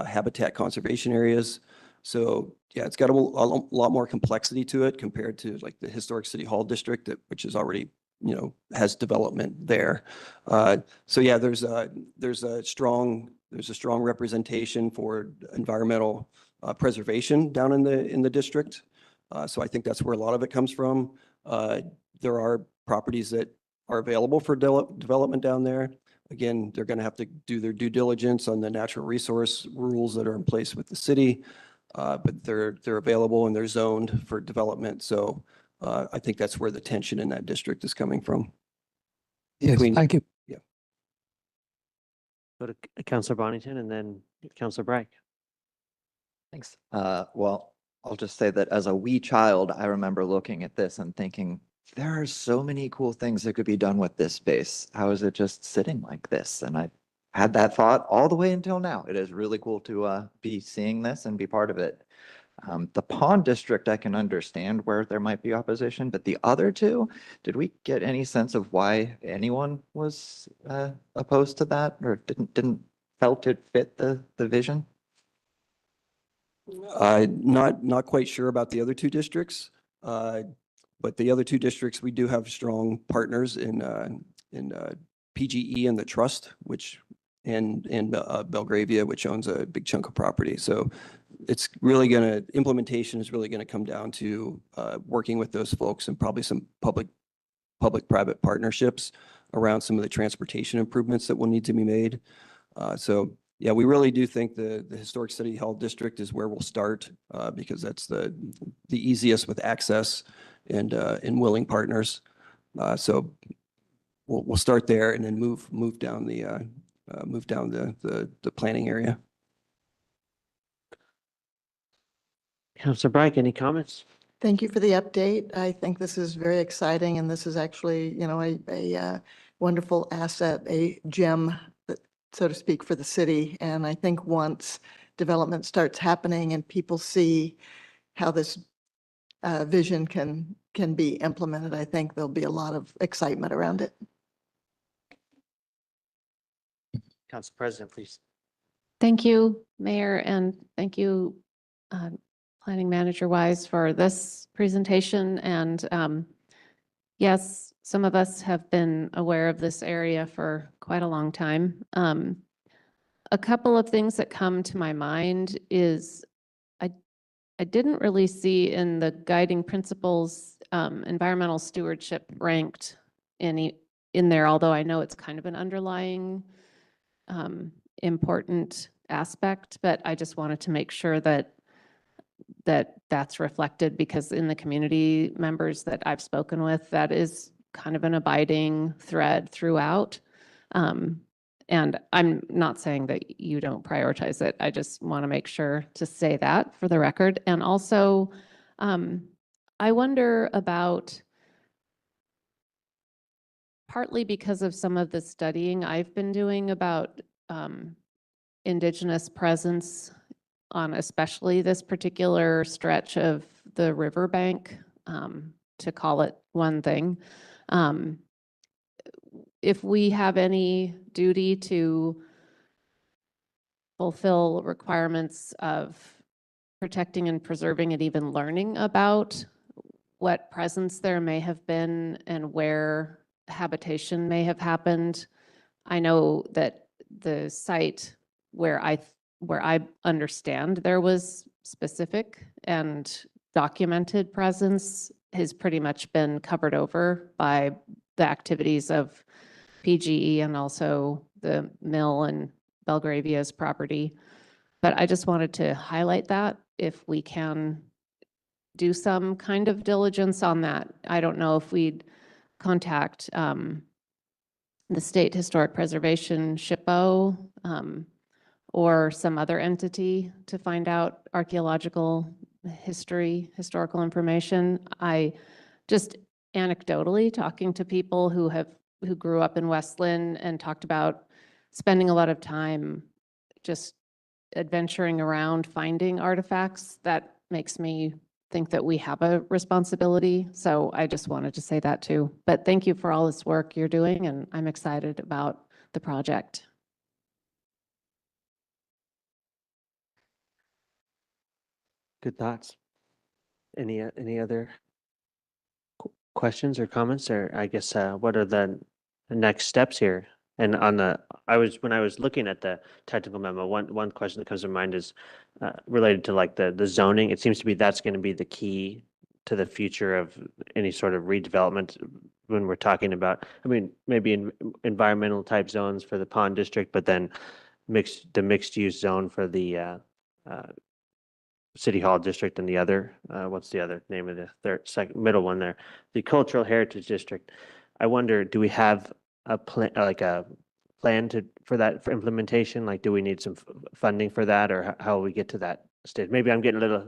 habitat conservation areas. So yeah, it's got a lot more complexity to it compared to like the historic city hall district, which is already, has development there. So yeah, there's a strong representation for environmental preservation down in the district. So I think that's where a lot of it comes from. There are properties that are available for development down there. Again, they're going to have to do their due diligence on the natural resource rules that are in place with the city, but they're available and they're zoned for development. So I think that's where the tension in that district is coming from. Yes, thank you. Yeah. Go to Councilor Bonington and then Councilor Bragg. Thanks. Well, I'll just say that as a wee child, I remember looking at this and thinking, there are so many cool things that could be done with this space. How is it just sitting like this? And I had that thought all the way until now. It is really cool to be seeing this and be part of it. The pond district, I can understand where there might be opposition, but the other two, did we get any sense of why anyone was opposed to that or didn't felt it fit the vision? Not quite sure about the other two districts, but the other two districts, we do have strong partners in PGE and the Trust, and Belgravia, which owns a big chunk of property. So it's really implementation is really going to come down to working with those folks and probably some public-private partnerships around some of the transportation improvements that will need to be made. So yeah, we really do think the Historic City Hall District is where we'll start because that's the easiest with access and willing partners. So we'll start there and then move down the planning area. Councilor Bragg, any comments? Thank you for the update. I think this is very exciting, and this is actually, a wonderful asset, a gem, so to speak, for the city. And I think once development starts happening and people see how this vision can be implemented, I think there'll be a lot of excitement around it. Council President, please. Thank you, Mayor, and thank you, Planning Manager Wise, for this presentation. And yes, some of us have been aware of this area for quite a long time. a couple of things that come to my mind is I didn't really see in the guiding principles environmental stewardship ranked in there, although I know it's kind of an underlying important aspect, but I just wanted to make sure that that's reflected, because in the community members that I've spoken with, that is kind of an abiding thread throughout. And I'm not saying that you don't prioritize it. I just want to make sure to say that for the record. And also, I wonder about, partly because of some of the studying I've been doing about Indigenous presence on especially this particular stretch of the riverbank, to call it one thing. If we have any duty to fulfill requirements of protecting and preserving and even learning about what presence there may have been and where habitation may have happened. I know that the site where I understand there was specific and documented presence has pretty much been covered over by the activities of PGE and also the mill and Belgravia's property. But I just wanted to highlight that if we can do some kind of diligence on that. I don't know if we'd contact the State Historic Preservation SHPO or some other entity to find out archaeological historical information. I just anecdotally talking to people who grew up in Westland and talked about spending a lot of time just adventuring around finding artifacts, that makes me think that we have a responsibility. So I just wanted to say that too. But thank you for all this work you're doing, and I'm excited about the project. Good thoughts. Any other questions or comments, or I guess what are the next steps here? And on the, when I was looking at the technical memo, one question that comes to mind is related to like the zoning. It seems to be that's going to be the key to the future of any sort of redevelopment when we're talking about, I mean, maybe environmental type zones for the pond district, but then the mixed use zone for the City Hall district, and the other, what's the other name of the middle one there? The Cultural Heritage District. I wonder, do we have a plan, like a plan for that, for implementation? Like, do we need some funding for that, or how will we get to that stage? Maybe I'm getting a little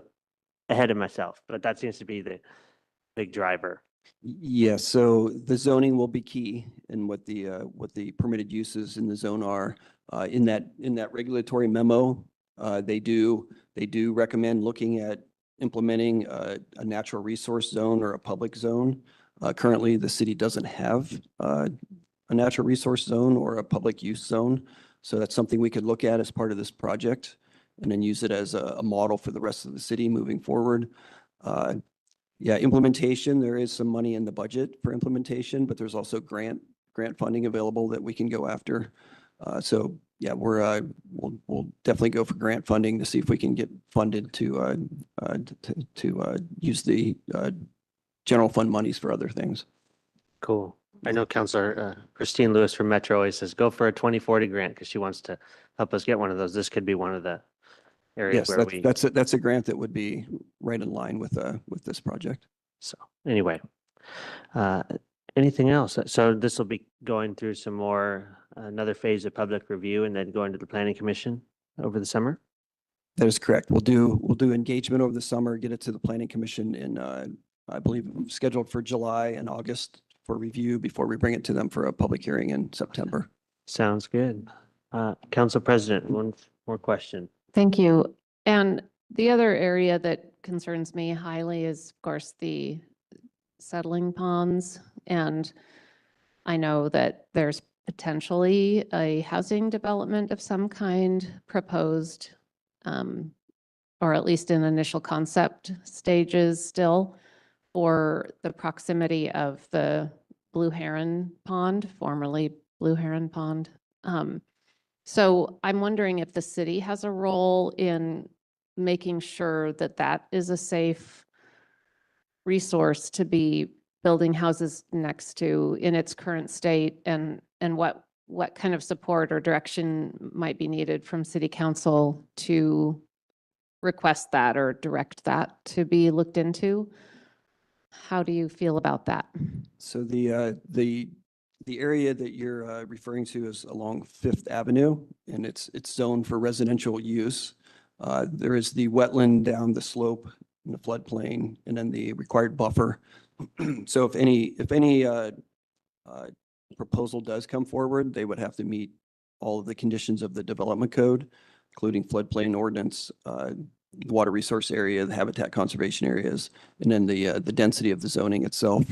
ahead of myself, but that seems to be the big driver. Yes, so the zoning will be key in what the permitted uses in the zone are. In that regulatory memo, they do recommend looking at implementing a natural resource zone or a public zone. Currently, the city doesn't have a natural resource zone or a public use zone. So that's something we could look at as part of this project and then use it as a model for the rest of the city moving forward. Yeah, implementation, there is some money in the budget for implementation, but there's also grant funding available that we can go after. So yeah, we'll definitely go for grant funding to see if we can get funded to use the general fund monies for other things. Cool. I know Councilor Christine Lewis from Metro always says, go for a 2040 grant, because she wants to help us get one of those. This could be one of the areas Yes, where that's a grant that would be right in line with this project. So anyway, anything else? So this will be going through some more, another phase of public review, and then going to the Planning Commission over the summer? That is correct. We'll do engagement over the summer, get it to the Planning Commission in, I believe, scheduled for July and August for review before we bring it to them for a public hearing in September. Sounds good. Council President, one more question. Thank you. And the other area that concerns me highly is, of course, the settling ponds. And I know that there's potentially a housing development of some kind proposed, or at least in initial concept stages still, for the proximity of the Blue Heron Pond, formerly Blue Heron Pond. So I'm wondering if the city has a role in making sure that that is a safe resource to be building houses next to in its current state, and what kind of support or direction might be needed from city council to request that or direct that to be looked into. How do you feel about that? So the area that you're referring to is along Fifth Avenue, and it's zoned for residential use. There is the wetland down the slope in the floodplain, and then the required buffer. So if any proposal does come forward, they would have to meet all of the conditions of the development code, including floodplain ordinance, water resource area, the habitat conservation areas, and then the density of the zoning itself.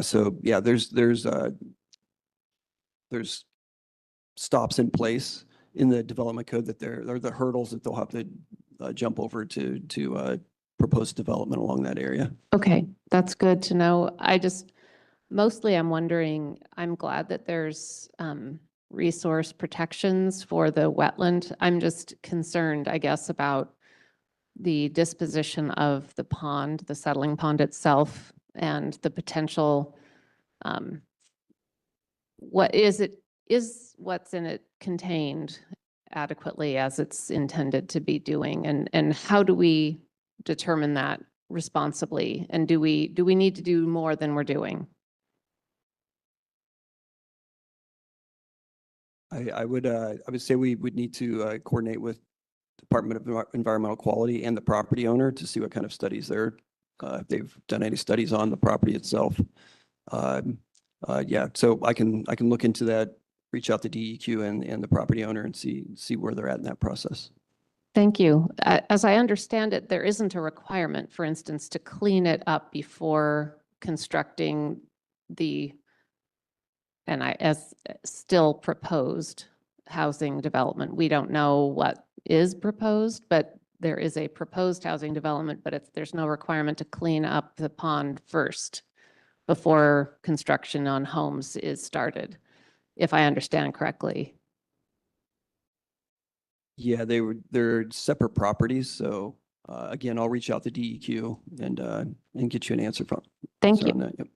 So yeah, there's stops in place in the development code that there are the hurdles that they'll have to jump over to propose development along that area. Okay, that's good to know. Mostly I'm wondering, I'm glad that there's resource protections for the wetland. I'm just concerned, I guess, about the disposition of the pond, the settling pond itself, and the potential, is what's in it contained adequately as it's intended to be doing? And how do we determine that responsibly? And do we need to do more than we're doing? I would say we would need to coordinate with Department of Environmental Quality and the property owner to see what kind of studies if they've done any studies on the property itself. Yeah, so I can look into that, reach out to DEQ and the property owner and see where they're at in that process. Thank you. As I understand it, there isn't a requirement, for instance, to clean it up before constructing as still proposed housing development. We don't know what is proposed, but there is a proposed housing development, but there's no requirement to clean up the pond first before construction on homes is started, if I understand correctly. Yeah, they're separate properties. So again, I'll reach out to DEQ and get you an answer from. Thank you. on that. Yep.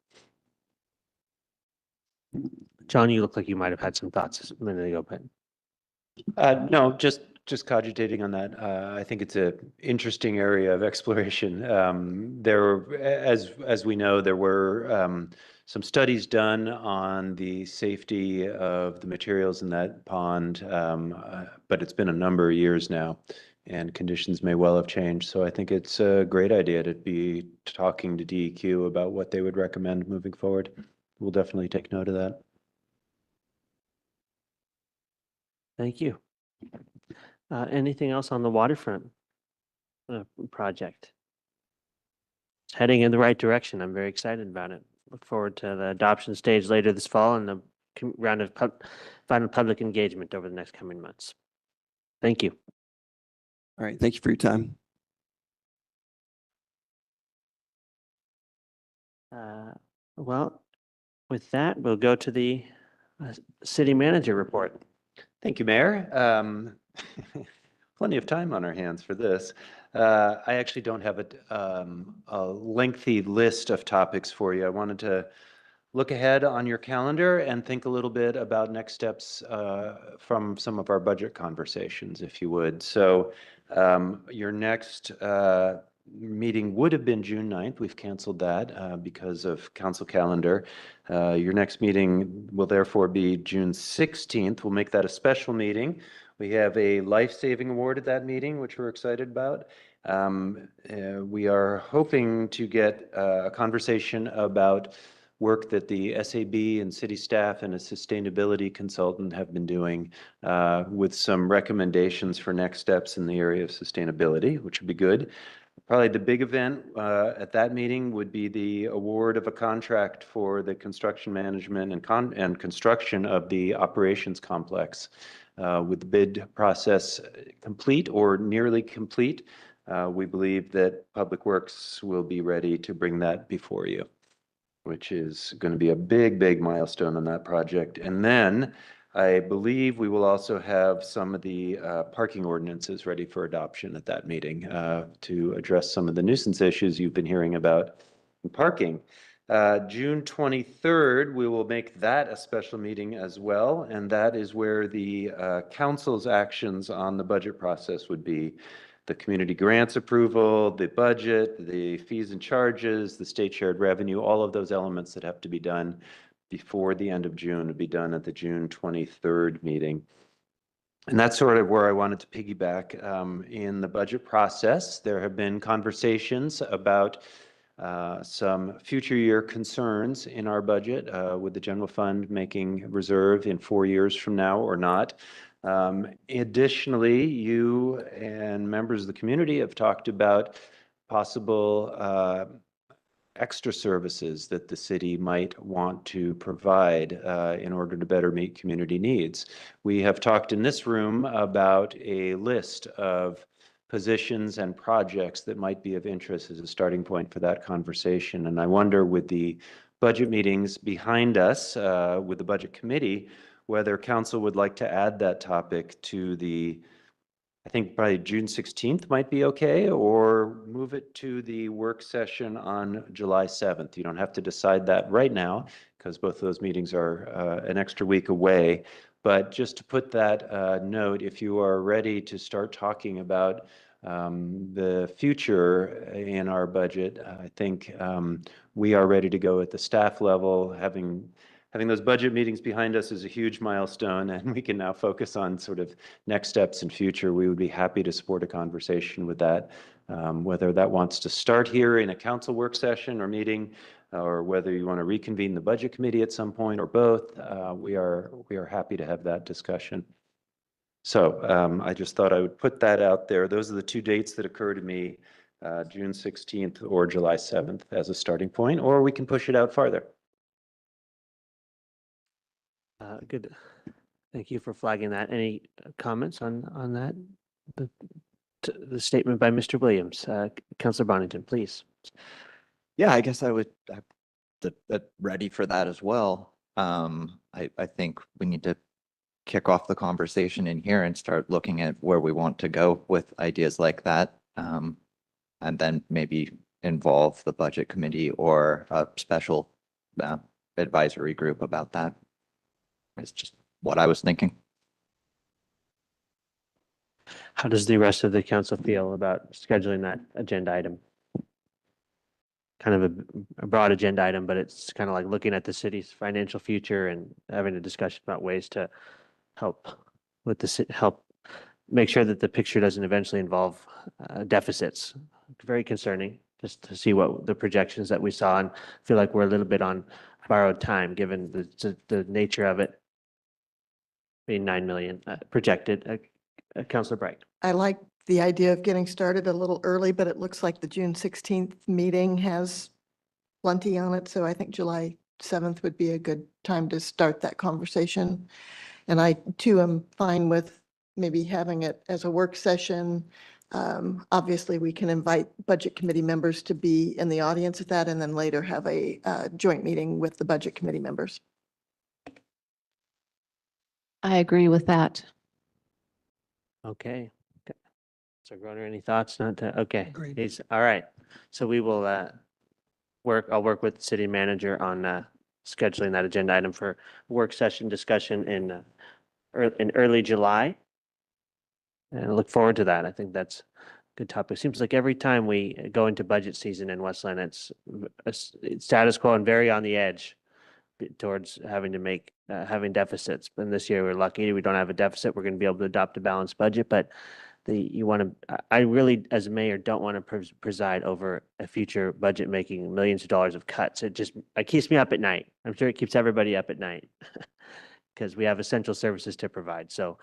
John, you look like you might have had some thoughts a minute ago, but. No, just cogitating on that. I think it's an interesting area of exploration. As we know, there were some studies done on the safety of the materials in that pond, but it's been a number of years now, and conditions may well have changed. So I think it's a great idea to be talking to DEQ about what they would recommend moving forward. We'll definitely take note of that. Thank you. Anything else on the waterfront project? It's heading in the right direction. I'm very excited about it. Look forward to the adoption stage later this fall and the round of final public engagement over the next coming months. Thank you. All right. Thank you for your time. Well, with that, we'll go to the city manager report. Thank you, Mayor. Plenty of time on our hands for this. I actually don't have a lengthy list of topics for you. I wanted to look ahead on your calendar and think a little bit about next steps from some of our budget conversations, if you would. So your next meeting would have been June 9th. We've canceled that because of council calendar. Your next meeting will therefore be June 16th. We'll make that a special meeting. We have a life-saving award at that meeting, which we're excited about. We are hoping to get a conversation about work that the SAB and city staff and a sustainability consultant have been doing with some recommendations for next steps in the area of sustainability, which would be good. Probably the big event at that meeting would be the award of a contract for the construction management and construction of the operations complex. With the bid process complete or nearly complete, we believe that Public Works will be ready to bring that before you, which is going to be a big, big milestone on that project. And then I believe we will also have some of the parking ordinances ready for adoption at that meeting to address some of the nuisance issues you've been hearing about in parking. June 23rd, we will make that a special meeting as well, and that is where the council's actions on the budget process would be. The community grants approval, the budget, the fees and charges, the state shared revenue, all of those elements that have to be done before the end of June would be done at the June 23rd meeting. And that's sort of where I wanted to piggyback in the budget process. There have been conversations about some future year concerns in our budget with the general fund making reserve in 4 years from now or not. Additionally, you and members of the community have talked about possible extra services that the city might want to provide in order to better meet community needs. We have talked in this room about a list of positions and projects that might be of interest as a starting point for that conversation. And I wonder, with the budget meetings behind us, with the budget committee, whether council would like to add that topic to the, I think probably June 16th might be okay, or move it to the work session on July 7th. You don't have to decide that right now because both of those meetings are an extra week away. But just to put that note, if you are ready to start talking about the future in our budget, I think we are ready to go at the staff level. Having those budget meetings behind us is a huge milestone, and we can now focus on sort of next steps in future. We would be happy to support a conversation with that, whether that wants to start here in a council work session or meeting, or whether you want to reconvene the budget committee at some point, or both. We are happy to have that discussion. So I just thought I would put that out there. Those are the two dates that occur to me, June 16th or July 7th as a starting point, or we can push it out farther. Good. Thank you for flagging that. Any comments on that? The statement by Mr. Williams. Councilor Bonington, please. Yeah, I guess I'm ready for that as well. I think we need to kick off the conversation in here and start looking at where we want to go with ideas like that. And then maybe involve the budget committee or a special advisory group about that. It's just what I was thinking. How does the rest of the council feel about scheduling that agenda item? Kind of a broad agenda item, but it's kind of like looking at the city's financial future and having a discussion about ways to help with the help make sure that the picture doesn't eventually involve deficits. Very concerning just to see what the projections that we saw, and feel like we're a little bit on borrowed time given the nature of it being 9 million projected. Councilor Bright. I like the idea of getting started a little early, but it looks like the June 16th meeting has plenty on it. So I think July 7th would be a good time to start that conversation. And I too am fine with maybe having it as a work session. Obviously, we can invite budget committee members to be in the audience at that, and then later have a joint meeting with the budget committee members. I agree with that. Okay. So Groner, any thoughts? Not to, okay. Agreed. All right. So we will I'll work with the city manager on scheduling that agenda item for work session discussion in early July. And I look forward to that. I think that's a good topic. Seems like every time we go into budget season in Westland, it's status quo and very on the edge towards having to make having deficits. But this year we're lucky we don't have a deficit. We're going to be able to adopt a balanced budget. But I really, as mayor, don't want to preside over a future budget making millions of dollars of cuts. It keeps me up at night. I'm sure it keeps everybody up at night because we have essential services to provide. So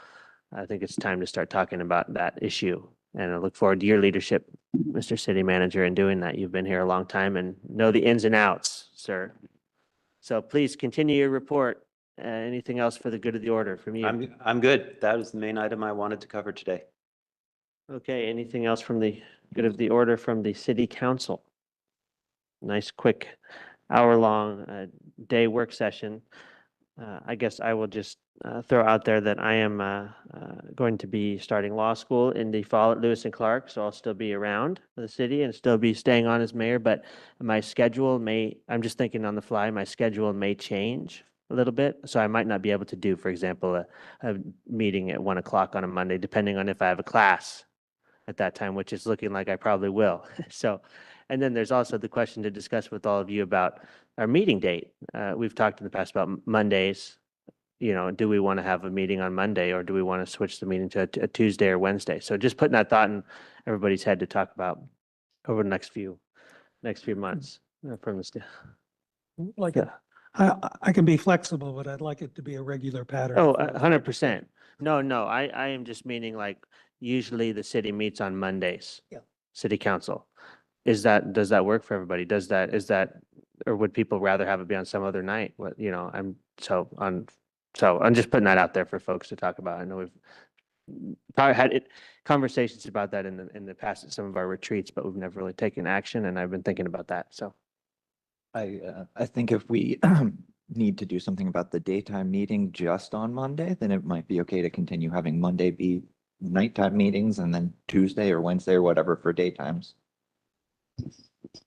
I think it's time to start talking about that issue. And I look forward to your leadership, Mr. City Manager, in doing that. You've been here a long time and know the ins and outs, sir. So please continue your report. Anything else for the good of the order from you? I'm good. That was the main item I wanted to cover today. Okay, anything else from the good of the order from the city council? Nice quick hour-long day work session. I guess I will just throw out there that I am going to be starting law school in the fall at Lewis and Clark, so I'll still be around the city and still be staying on as mayor, but my schedule I'm just thinking on the fly, my schedule may change a little bit, so I might not be able to do, for example, a meeting at 1 o'clock on a Monday, depending on if I have a class at that time, which is looking like I probably will. So, and then there's also the question to discuss with all of you about our meeting date. We've talked in the past about Mondays. You know, do we want to have a meeting on Monday, or do we want to switch the meeting to a Tuesday or Wednesday? So just putting that thought in everybody's head to talk about over the next few months from the Like, Yeah. I can be flexible, but I'd like it to be a regular pattern. Oh, if I was 100%. No, I am just meaning like usually the city meets on Mondays. Yeah. City council. Does that work for everybody? Or would people rather have it be on some other night? So I'm just putting that out there for folks to talk about. I know we've probably had conversations about that in the past at some of our retreats, but we've never really taken action, and I've been thinking about that, so. I think if we need to do something about the daytime meeting just on Monday, then it might be okay to continue having Monday be nighttime meetings and then Tuesday or Wednesday or whatever for daytimes.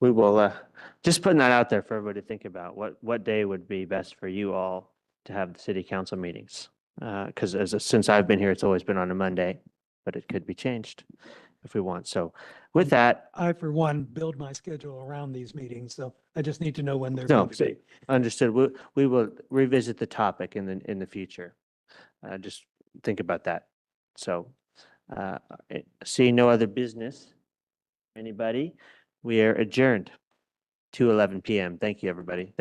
We will, just putting that out there for everybody to think about. What day would be best for you all to have the city council meetings? Because since I've been here, it's always been on a Monday, but it could be changed if we want. So with that, I, for one, build my schedule around these meetings, so I just need to know when they're no, going to be. understood. We will revisit the topic in the future. Just think about that. So, seeing no other business, anybody, we are adjourned to 11 p.m. Thank you, everybody. Thank